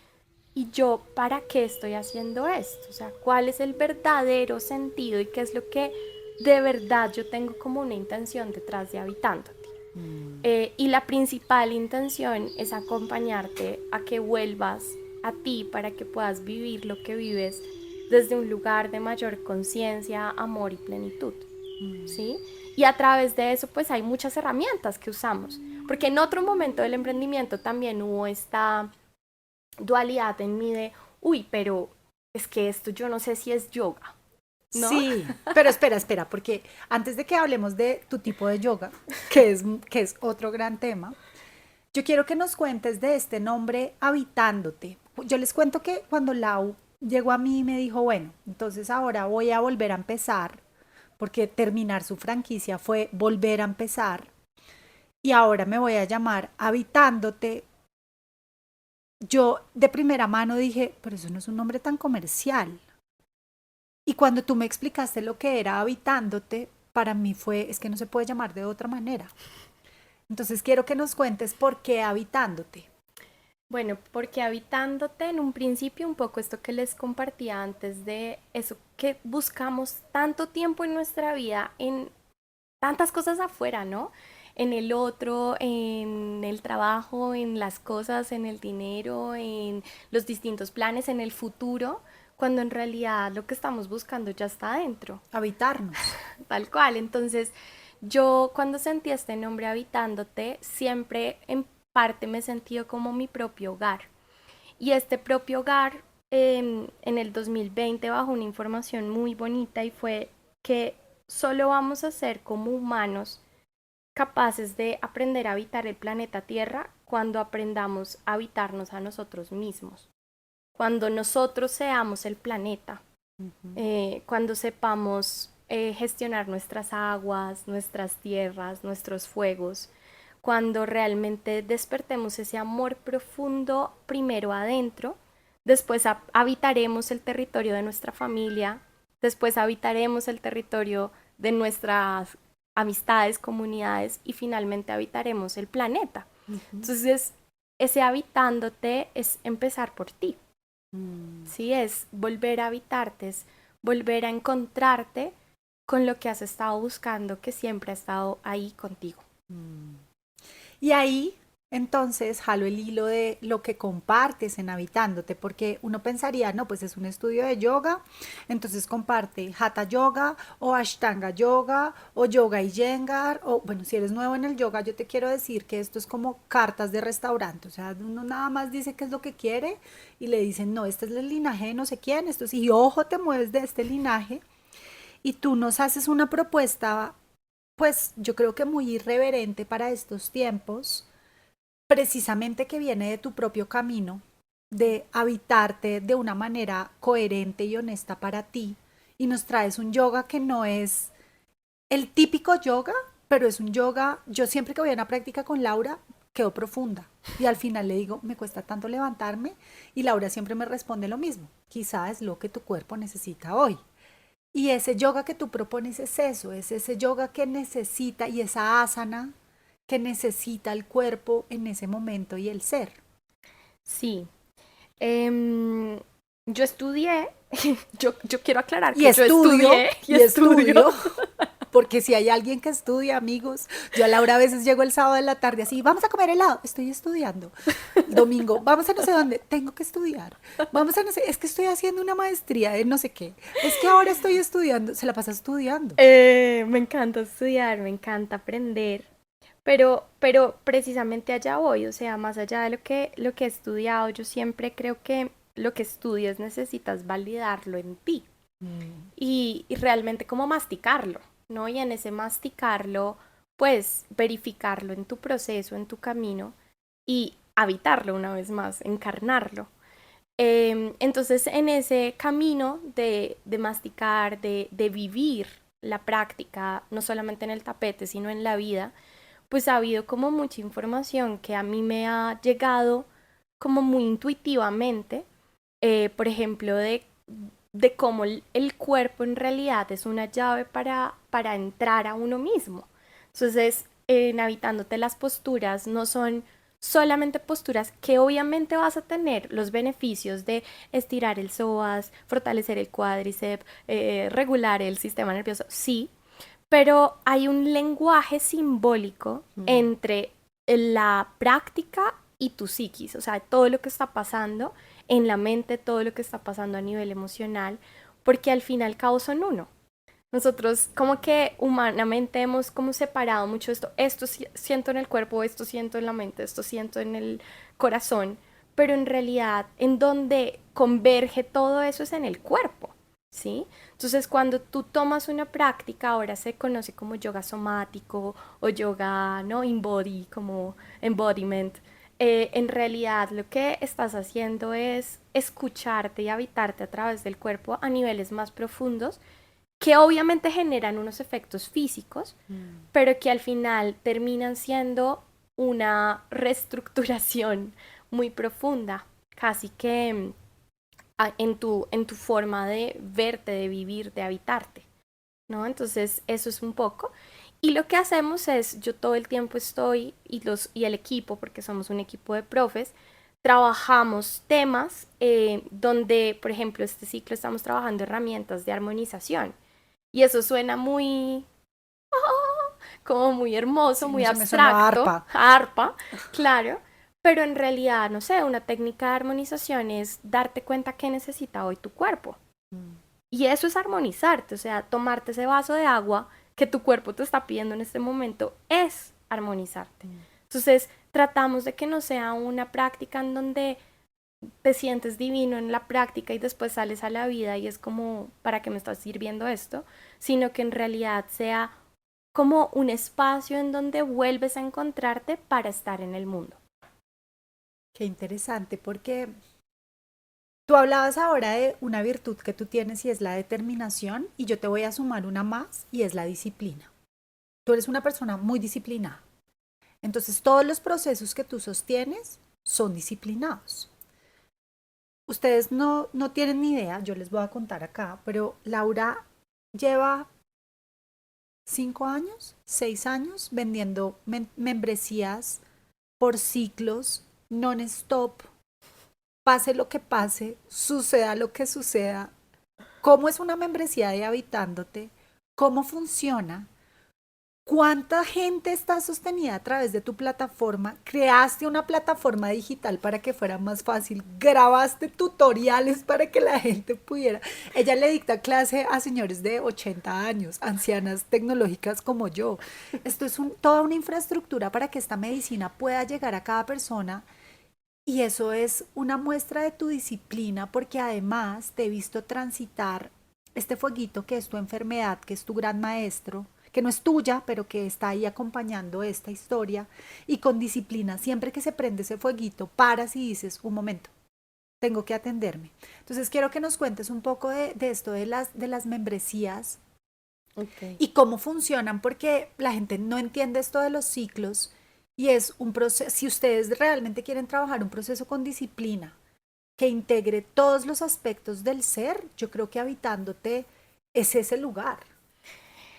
¿y yo para qué estoy haciendo esto? O sea, ¿cuál es el verdadero sentido y qué es lo que de verdad yo tengo como una intención detrás de Habitándote? Mm. Y la principal intención es acompañarte a que vuelvas a ti para que puedas vivir lo que vives desde un lugar de mayor conciencia, amor y plenitud, Mm. ¿sí? Y a través de eso pues hay muchas herramientas que usamos, porque en otro momento del emprendimiento también hubo esta dualidad en mí de, uy, pero es que esto yo no sé si es yoga, ¿no? Sí, pero espera, espera, porque antes de que hablemos de tu tipo de yoga, que es otro gran tema, yo quiero que nos cuentes de este nombre Habitándote. Yo les cuento que cuando Lau llegó a mí y me dijo, bueno, entonces ahora voy a volver a empezar, porque terminar su franquicia fue volver a empezar y ahora me voy a llamar Habitándote. Yo de primera mano dije, pero eso no es un nombre tan comercial. Y cuando tú me explicaste lo que era Habitándote, para mí fue, es que no se puede llamar de otra manera. Entonces quiero que nos cuentes por qué Habitándote. Bueno, porque habitándote en un principio, un poco esto que les compartía antes de eso, que buscamos tanto tiempo en nuestra vida en tantas cosas afuera, ¿no? En el otro, en el trabajo, en las cosas, en el dinero, en los distintos planes, en el futuro, cuando en realidad lo que estamos buscando ya está adentro, Habitarnos. tal cual. Entonces, yo cuando sentí este nombre habitándote, siempre en parte me he sentido como mi propio hogar. Y este propio hogar en el 2020 bajó una información muy bonita y fue que solo vamos a ser como humanos capaces de aprender a habitar el planeta Tierra cuando aprendamos a habitarnos a nosotros mismos, cuando nosotros seamos el planeta, cuando sepamos gestionar nuestras aguas, nuestras tierras, nuestros fuegos, cuando realmente despertemos ese amor profundo primero adentro, después habitaremos el territorio de nuestra familia, después habitaremos el territorio de nuestras amistades, comunidades y finalmente habitaremos el planeta. Entonces, ese habitándote es empezar por ti. Sí, es volver a habitarte, es volver a encontrarte con lo que has estado buscando, que siempre ha estado ahí contigo. Y ahí, entonces, jalo el hilo de lo que compartes en Habitándote, porque uno pensaría, no, pues es un estudio de yoga, entonces comparte Hatha Yoga o Ashtanga Yoga o Yoga Iyengar, o bueno, si eres nuevo en el yoga, yo te quiero decir que esto es como cartas de restaurante, o sea, uno nada más dice qué es lo que quiere y le dicen, no, este es el linaje de no sé quién, esto es, y ojo, te mueves de este linaje y tú nos haces una propuesta pues yo creo que muy irreverente para estos tiempos, precisamente que viene de tu propio camino, de habitarte de una manera coherente y honesta para ti, y nos traes un yoga que no es el típico yoga, pero es un yoga, yo siempre que voy a una práctica con Laura, quedo profunda. Y al final le digo, me cuesta tanto levantarme, y Laura siempre me responde lo mismo, quizás es lo que tu cuerpo necesita hoy. Y ese yoga que tú propones es eso, es ese yoga que necesita y esa asana que necesita el cuerpo en ese momento y el ser. Sí, yo estudié, yo quiero aclarar Y que yo estudio, estudié y y estudio. estudio, porque si hay alguien que estudia, amigos, yo a Laura a veces llego el sábado de la tarde así, vamos a comer helado, estoy estudiando. Domingo, vamos a no sé dónde, tengo que estudiar. Vamos a no sé, es que estoy haciendo una maestría de no sé qué. Es que ahora estoy estudiando, se la pasa estudiando. Me encanta estudiar, me encanta aprender, pero precisamente allá voy, o sea, más allá de lo que he estudiado, yo siempre creo que lo que estudias necesitas validarlo en ti Mm, y realmente como masticarlo, ¿no? Y en ese masticarlo, pues verificarlo en tu proceso, en tu camino y habitarlo una vez más, encarnarlo. Entonces, en ese camino de masticar, de vivir la práctica, no solamente en el tapete, sino en la vida, pues ha habido como mucha información que a mí me ha llegado como muy intuitivamente, por ejemplo, de cómo el cuerpo en realidad es una llave para entrar a uno mismo. Entonces, en habitándote las posturas no son solamente posturas que obviamente vas a tener los beneficios de estirar el psoas, fortalecer el cuádriceps, regular el sistema nervioso, sí, pero hay un lenguaje simbólico mm. entre la práctica y tu psiquis, o sea, todo lo que está pasando en la mente, todo lo que está pasando a nivel emocional, porque al fin y al cabo son uno. Nosotros como que humanamente hemos como separado mucho esto, esto siento en el cuerpo, esto siento en la mente, esto siento en el corazón, pero en realidad en donde converge todo eso es en el cuerpo, ¿sí? Entonces cuando tú tomas una práctica, ahora se conoce como yoga somático o yoga, ¿no? Embody, como embodiment, en realidad lo que estás haciendo es escucharte y habitarte a través del cuerpo a niveles más profundos que obviamente generan unos efectos físicos, pero que al final terminan siendo una reestructuración muy profunda, casi que en tu forma de verte, de vivir, de habitarte, ¿no? Entonces, eso es un poco. Y lo que hacemos es, yo todo el tiempo estoy, y el equipo, porque somos un equipo de profes, trabajamos temas donde, por ejemplo, este ciclo estamos trabajando herramientas de armonización. Y eso suena muy, como muy hermoso, Sí, muy eso me sonó a abstracto, arpa. arpa, claro, pero en realidad, no sé, una técnica de armonización es darte cuenta qué necesita hoy tu cuerpo. Y eso es armonizarte, o sea, tomarte ese vaso de agua que tu cuerpo te está pidiendo en este momento es armonizarte. Entonces, tratamos de que no sea una práctica en donde te sientes divino en la práctica y después sales a la vida y es como, ¿para qué me estás sirviendo esto? Sino que en realidad sea como un espacio en donde vuelves a encontrarte para estar en el mundo. Qué interesante, porque tú hablabas ahora de una virtud que tú tienes y es la determinación, y yo te voy a sumar una más y es la disciplina. Tú eres una persona muy disciplinada. Entonces, todos los procesos que tú sostienes son disciplinados. Ustedes no tienen ni idea, yo les voy a contar acá, pero Laura lleva 5 años, 6 años vendiendo membresías por ciclos, non-stop, pase lo que pase, suceda lo que suceda. ¿Cómo es una membresía de Habitándote? ¿Cómo funciona? ¿Cuánta gente está sostenida a través de tu plataforma? ¿Creaste una plataforma digital para que fuera más fácil? ¿Grabaste tutoriales para que la gente pudiera? Ella le dicta clase a señores de 80 años, ancianas tecnológicas como yo. Esto es toda una infraestructura para que esta medicina pueda llegar a cada persona, y eso es una muestra de tu disciplina, porque además te he visto transitar este fueguito que es tu enfermedad, que es tu gran maestro, que no es tuya, pero que está ahí acompañando esta historia, y con disciplina, siempre que se prende ese fueguito, paras y dices, un momento, tengo que atenderme. Entonces quiero que nos cuentes un poco de esto de las membresías Okay. y cómo funcionan, porque la gente no entiende esto de los ciclos, y es un proceso, si ustedes realmente quieren trabajar un proceso con disciplina, que integre todos los aspectos del ser, yo creo que Habitándote es ese lugar.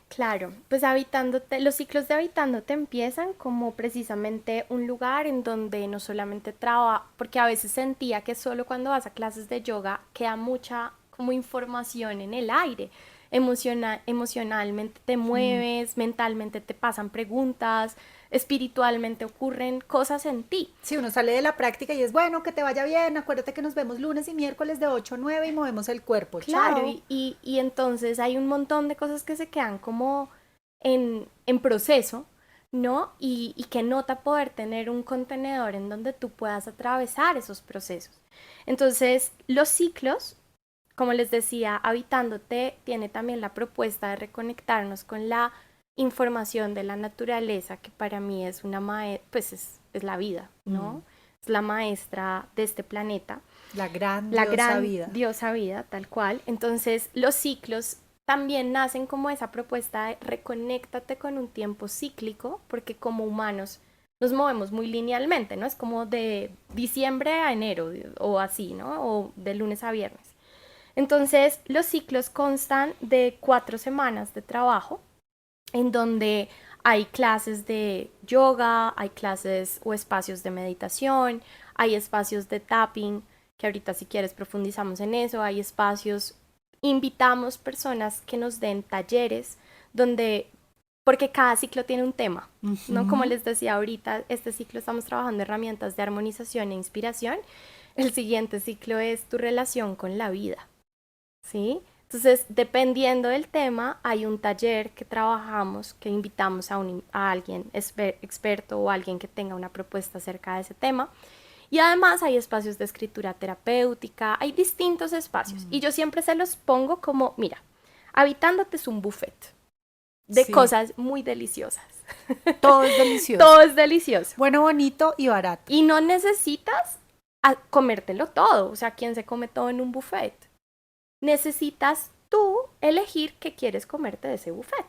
Claro, pues habitándote, los ciclos de habitándote empiezan como precisamente un lugar en donde no solamente trabaja, porque a veces sentía que solo cuando vas a clases de yoga queda mucha como información en el aire. Emocionalmente te Mm. mueves, mentalmente te pasan preguntas, espiritualmente ocurren cosas en ti. Si uno sale de la práctica y es bueno, que te vaya bien, acuérdate que nos vemos lunes y miércoles de 8 a 9 y movemos el cuerpo. Claro, Chao. y entonces hay un montón de cosas que se quedan como en proceso, ¿no? Y que nota poder tener un contenedor en donde tú puedas atravesar esos procesos. Entonces, los ciclos, como les decía, Habitándote tiene también la propuesta de reconectarnos con la información de la naturaleza, que para mí es una pues es la vida, Mm. ¿no? Es la maestra de este planeta, La gran la diosa gran vida. diosa vida, tal cual. Entonces, los ciclos también nacen como esa propuesta de reconéctate con un tiempo cíclico, porque como humanos nos movemos muy linealmente, ¿no? Es como de diciembre a enero o así, ¿no? O de lunes a viernes. Entonces, los ciclos constan de 4 semanas de trabajo en donde hay clases de yoga, hay clases o espacios de meditación, hay espacios de tapping, que ahorita si quieres profundizamos en eso, hay espacios, invitamos personas que nos den talleres donde, porque cada ciclo tiene un tema, ¿no? Como Ujú. les decía ahorita, este ciclo estamos trabajando herramientas de armonización e inspiración, el siguiente ciclo es tu relación con la vida, ¿sí? Entonces, dependiendo del tema, hay un taller que trabajamos, que invitamos a alguien experto o alguien que tenga una propuesta acerca de ese tema. Y además hay espacios de escritura terapéutica, hay distintos espacios. Y yo siempre se los pongo como, mira, Habitándote es un buffet de Sí, cosas muy deliciosas. todo es delicioso. Todo es delicioso. Bueno, bonito y barato. Y no necesitas comértelo todo. O sea, ¿quién se come todo en un buffet? Necesitas tú elegir qué quieres comerte de ese buffet.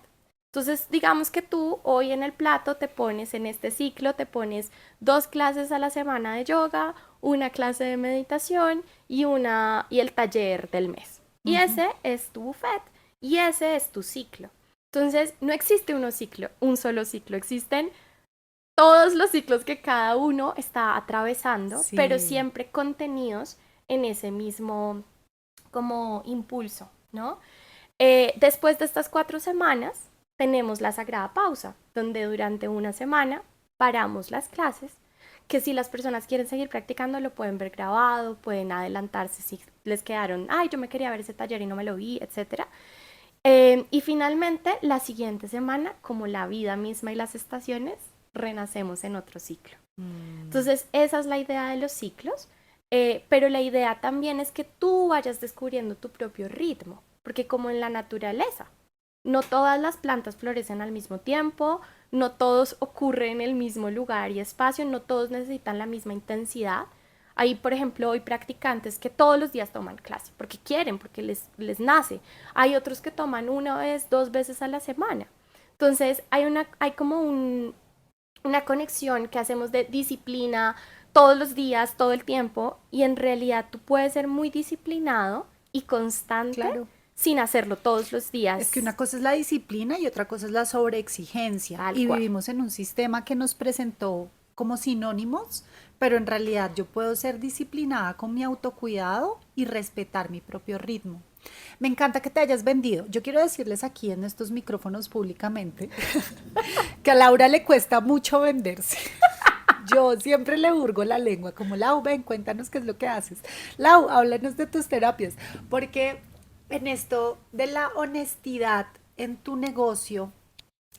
Entonces, digamos que tú hoy en el plato te pones, en este ciclo, te pones 2 clases a la semana de yoga, una clase de meditación y el taller del mes. Y Ujú. ese es tu buffet y ese es tu ciclo. Entonces, no existe un solo ciclo, existen todos los ciclos que cada uno está atravesando, pero Sí, siempre contenidos en ese mismo como impulso, ¿no? Después de estas 4 semanas, tenemos la sagrada pausa, donde durante una semana paramos las clases, que si las personas quieren seguir practicando lo pueden ver grabado, pueden adelantarse si les quedaron, ay, yo me quería ver ese taller y no me lo vi, etcétera. Y finalmente, la siguiente semana, como la vida misma y las estaciones, renacemos en otro ciclo. mm, Entonces, esa es la idea de los ciclos, pero la idea también es que tú vayas descubriendo tu propio ritmo, porque como en la naturaleza, no todas las plantas florecen al mismo tiempo, no todos ocurren en el mismo lugar y espacio, no todos necesitan la misma intensidad. Hay, por ejemplo, hoy practicantes que todos los días toman clase, porque quieren, porque les nace. Hay otros que toman una vez, 2 veces a la semana. Entonces, hay como una conexión que hacemos de disciplina todos los días, todo el tiempo, y en realidad tú puedes ser muy disciplinado y constante claro. sin hacerlo todos los Es que días, una cosa es la disciplina y otra cosa es la sobreexigencia. tal Y cual. vivimos en un sistema que nos presentó como sinónimos, pero en realidad yo puedo ser disciplinada con mi autocuidado y respetar mi propio ritmo. Me encanta que te hayas vendido. Yo quiero decirles aquí en estos micrófonos públicamente que a Laura le cuesta mucho venderse. Yo siempre le hurgo la lengua, como Lau, ven, cuéntanos qué es lo que haces. Lau, háblanos de tus terapias, porque en esto de la honestidad en tu negocio,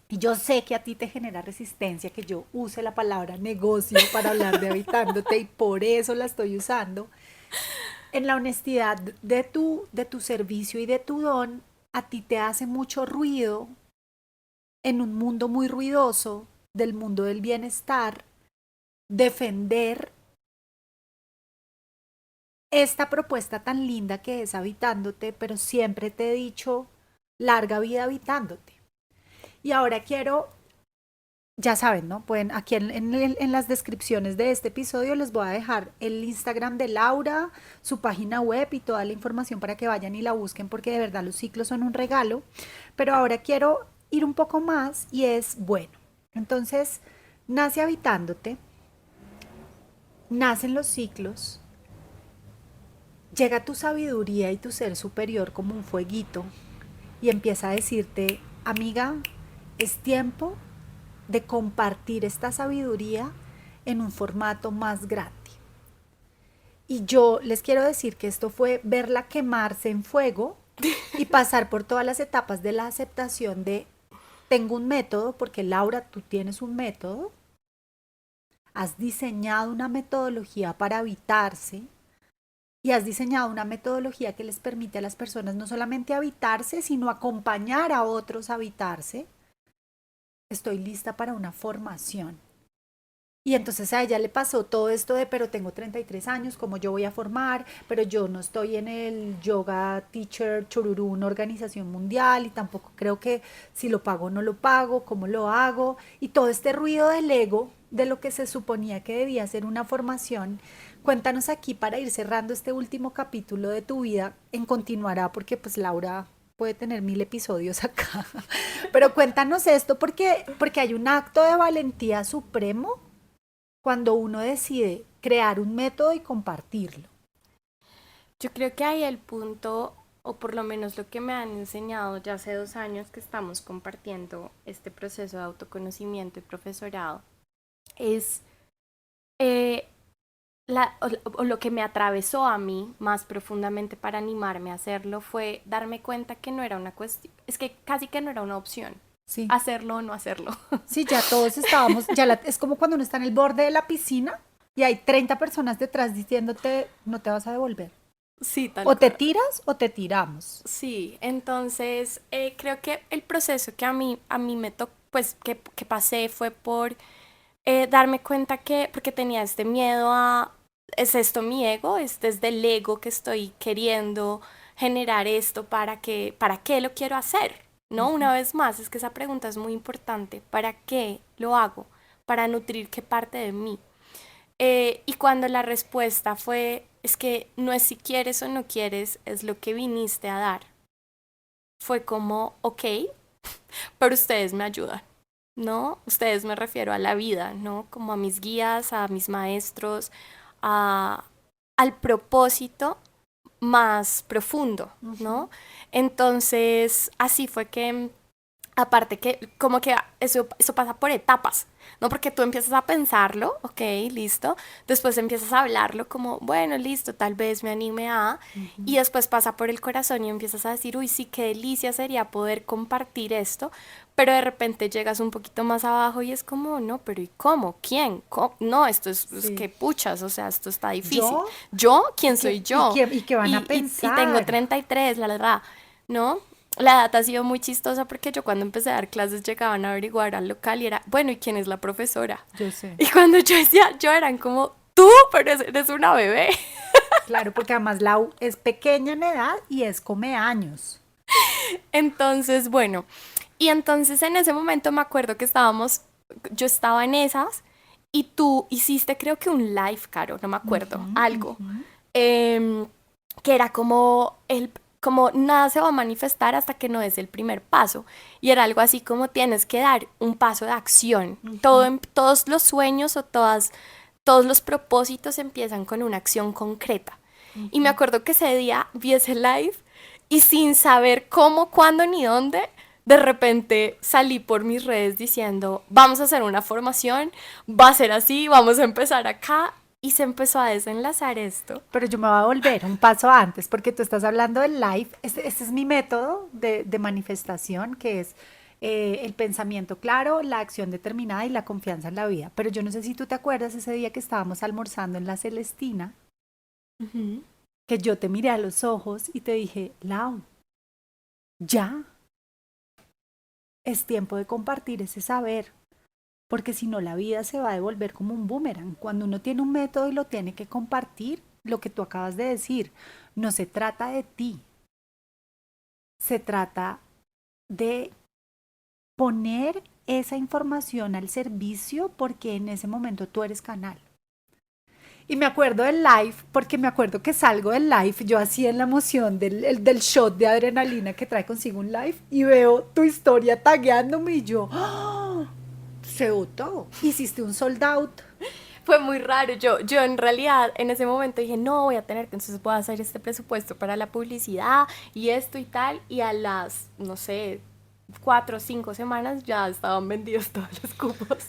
y yo sé que a ti te genera resistencia que yo use la palabra negocio para hablar de habitándote y por eso la estoy usando. En la honestidad de tu servicio y de tu don, a ti te hace mucho ruido en un mundo muy ruidoso del mundo del bienestar defender esta propuesta tan linda que es habitándote, pero siempre te he dicho larga vida habitándote. Y ahora quiero, ya saben, ¿no? Pueden, aquí en las descripciones de este episodio les voy a dejar el Instagram de Laura, su página web y toda la información para que vayan y la busquen porque de verdad los ciclos son un regalo. Pero ahora quiero ir un poco más y es, bueno, entonces nace habitándote, nacen los ciclos, llega tu sabiduría y tu ser superior como un fueguito y empieza a decirte, amiga, es tiempo de compartir esta sabiduría en un formato más grande. Y yo les quiero decir que esto fue verla quemarse en fuego y pasar por todas las etapas de la aceptación de tengo un método, porque Laura, tú tienes un método, has diseñado una metodología para habitarse, y has diseñado una metodología que les permite a las personas no solamente habitarse, sino acompañar a otros a habitarse. Estoy lista para una formación. Y entonces a ella le pasó todo esto de, pero tengo 33 años, ¿cómo yo voy a formar? Pero yo no estoy en el Yoga Teacher Chururú, una organización mundial, y tampoco creo que si lo pago o no lo pago, ¿cómo lo hago? Y todo este ruido del ego, de lo que se suponía que debía ser una formación. Cuéntanos aquí para ir cerrando este último capítulo de tu vida, en continuará, porque pues Laura puede tener 1000 episodios acá. Pero cuéntanos esto porque hay un acto de valentía supremo cuando uno decide crear un método y compartirlo. Yo creo que ahí el punto, o por lo menos lo que me han enseñado ya hace 2 años que estamos compartiendo este proceso de autoconocimiento y profesorado, es eh, o lo que me atravesó a mí más profundamente para animarme a hacerlo fue darme cuenta que no era una cuestión, es que casi que no era una opción, Sí, hacerlo o no hacerlo. sí, ya todos estábamos, es como cuando uno está en el borde de la piscina y hay 30 personas detrás diciéndote, no te vas a devolver. Sí, tal O te cual. tiras o te tiramos. Sí, entonces creo que el proceso que a mí me tocó, pues que pasé fue por darme cuenta que, porque tenía este miedo a, ¿es esto mi ego? ¿Es desde el ego que estoy queriendo generar esto? ¿Para qué lo quiero hacer? ¿No? Una vez más, es que esa pregunta es muy importante. ¿Para qué lo hago? Para nutrir qué parte de mí. Y cuando la respuesta fue, es que no es si quieres o no quieres, es lo que viniste a dar. Fue como, ok, pero ustedes me ayudan, ¿no? Ustedes me refiero a la vida, ¿no? Como a mis guías, a mis maestros, a, al propósito más profundo, ¿no? Entonces, así fue que aparte que como que eso pasa por etapas, ¿no? Porque tú empiezas a pensarlo, ok, listo, después empiezas a hablarlo como, bueno, listo, tal vez me anime a, y después pasa por el corazón y empiezas a decir, uy, sí, qué delicia sería poder compartir esto, pero de repente llegas un poquito más abajo y es como, no, pero ¿y cómo? ¿Quién? No, es que Sí. puchas, o sea, esto está difícil. ¿Yo? ¿Yo? ¿Y ¿Quién soy qué, y yo? qué, y qué van a Y tengo pensar? 33, la verdad, ¿no? La data ha sido muy chistosa porque yo cuando empecé a dar clases llegaban a averiguar al local y era, bueno, ¿y quién es la profesora? Yo sé. Y cuando yo decía, yo eran como, tú, pero eres una bebé. Claro, porque además Lau es pequeña en edad y es come años. Entonces, bueno, y entonces en ese momento me acuerdo que yo estaba en esas y tú hiciste creo que un live, Caro, no me acuerdo, Ujú, algo, ujú. em, que era como nada se va a manifestar hasta que no des el primer paso. Y era algo así como tienes que dar un paso de acción. Todos los sueños o todos los propósitos empiezan con una acción concreta. Y me acuerdo que ese día vi ese live y sin saber cómo, cuándo ni dónde, de repente salí por mis redes diciendo, vamos a hacer una formación, va a ser así, vamos a empezar acá. Y se empezó a desenlazar esto. Pero yo me voy a volver un paso antes, porque tú estás hablando del live. Este es mi método de manifestación, que es el pensamiento claro, la acción determinada y la confianza en la vida. Pero yo no sé si tú te acuerdas ese día que estábamos almorzando en la Celestina, Ujú. que yo te miré a los ojos y te dije, Lau, ya es tiempo de compartir ese saber. Porque si no, la vida se va a devolver como un boomerang. Cuando uno tiene un método y lo tiene que compartir, lo que tú acabas de decir, no se trata de ti, se trata de poner esa información al servicio porque en ese momento tú eres canal. Y me acuerdo del live, porque me acuerdo que salgo del live, yo así en la emoción del shot de adrenalina que trae consigo un live, y veo tu historia tagueándome y yo, ¡oh! Se votó. Hiciste un sold out. Fue muy raro. Yo en realidad en ese momento dije, no, voy a tener que entonces voy a hacer este presupuesto para la publicidad y esto y tal. Y a las, no sé, 4 o 5 semanas ya estaban vendidos todos los cupos.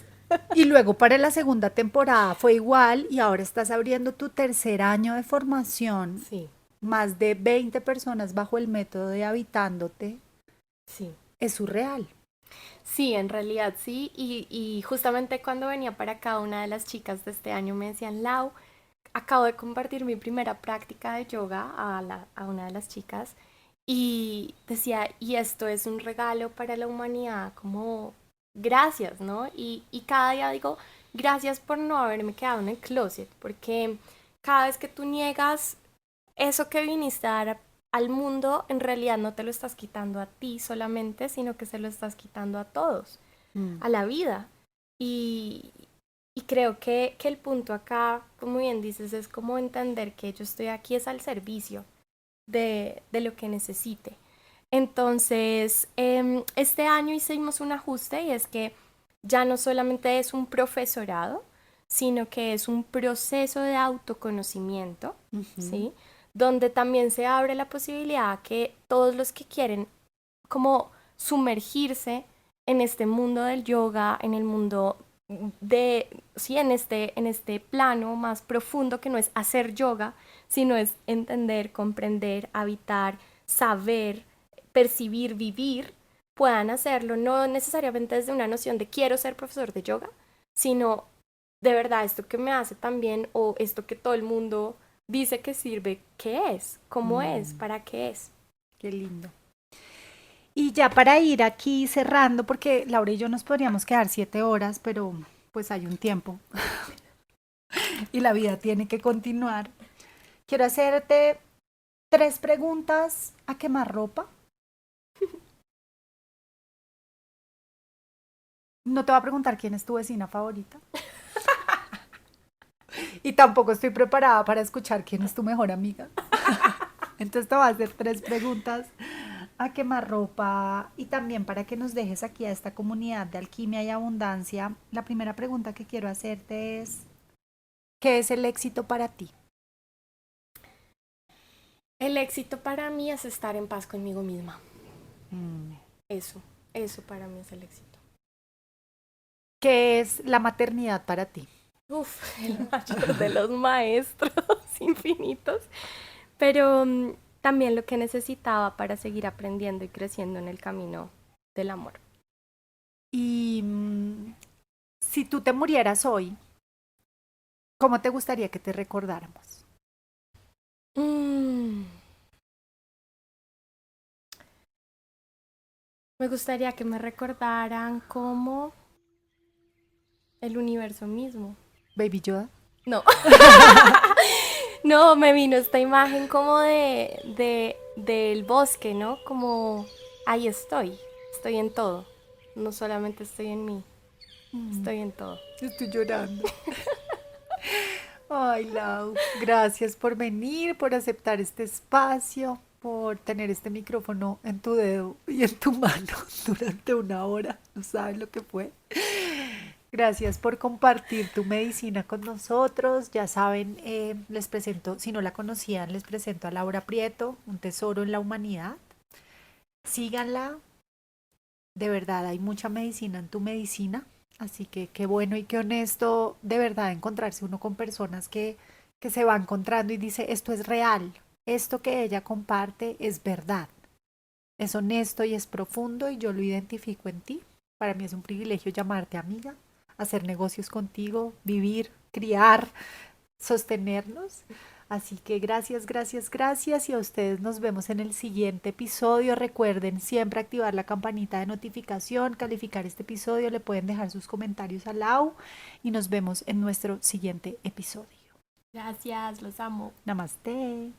Y luego para la segunda temporada fue igual y ahora estás abriendo tu tercer año de formación. Sí, Más de 20 personas bajo el método de Habitándote. sí. Es surreal. Sí, en realidad sí. Y justamente cuando venía para acá, una de las chicas de este año me decían, Lau, acabo de compartir mi primera práctica de yoga a una de las chicas y decía, y esto es un regalo para la humanidad, como gracias, ¿no? Y cada día digo, gracias por no haberme quedado en el closet, porque cada vez que tú niegas eso que viniste a dar al mundo, en realidad no te lo estás quitando a ti solamente, sino que se lo estás quitando a todos, Mm. a la vida. Y, y creo que el punto acá, como bien dices, es como entender que yo estoy aquí es al servicio de lo que necesite. Entonces, este año hicimos un ajuste y es que ya no solamente es un profesorado, sino que es un proceso de autoconocimiento, Ujú. ¿sí? Donde también se abre la posibilidad a que todos los que quieren como sumergirse en este mundo del yoga, en el mundo sí, en este plano más profundo que no es hacer yoga, sino es entender, comprender, habitar, saber, percibir, vivir, puedan hacerlo no necesariamente desde una noción de quiero ser profesor de yoga, sino de verdad esto que me hace también o esto que todo el mundo dice que sirve, ¿qué es? ¿Cómo es? Mm, ¿Para qué es? qué lindo. Y ya para ir aquí cerrando, porque Laura y yo nos podríamos quedar 7 horas, pero pues hay un tiempo y la vida tiene que continuar. Quiero hacerte 3 preguntas a quemarropa. No te voy a preguntar quién es tu vecina favorita. Y tampoco estoy preparada para escuchar quién es tu mejor amiga. Entonces te voy a hacer 3 preguntas a quemarropa y también para que nos dejes aquí a esta comunidad de alquimia y abundancia. La primera pregunta que quiero hacerte es, ¿qué es el éxito para ti? El éxito para mí es estar en paz conmigo misma. Mm. Eso para mí es el éxito. ¿Qué es la maternidad para ti? Uf, el mayor de los maestros infinitos. Pero también lo que necesitaba para seguir aprendiendo y creciendo en el camino del amor. Y si tú te murieras hoy, ¿cómo te gustaría que te recordáramos? Mm, Me gustaría que me recordaran como el universo mismo. Baby Yoda. No. No, me vino esta imagen como del bosque, ¿no? Como ahí estoy en todo. No solamente estoy en mí, estoy en todo. Estoy llorando. Ay, Lau, gracias por venir, por aceptar este espacio, por tener este micrófono en tu dedo y en tu mano durante 1 hora. No sabes lo que fue. Gracias por compartir tu medicina con nosotros. Ya saben, les presento, si no la conocían, les presento a Laura Prieto, un tesoro en la humanidad. Síganla, de verdad hay mucha medicina en tu medicina, así que qué bueno y qué honesto de verdad encontrarse uno con personas que se va encontrando y dice, esto es real, esto que ella comparte es verdad, es honesto y es profundo y yo lo identifico en ti. Para mí es un privilegio llamarte amiga, hacer negocios contigo, vivir, criar, sostenernos. Así que gracias, gracias, gracias y a ustedes nos vemos en el siguiente episodio. Recuerden siempre activar la campanita de notificación, calificar este episodio, le pueden dejar sus comentarios al Lau y nos vemos en nuestro siguiente episodio. Gracias, los amo. Namaste.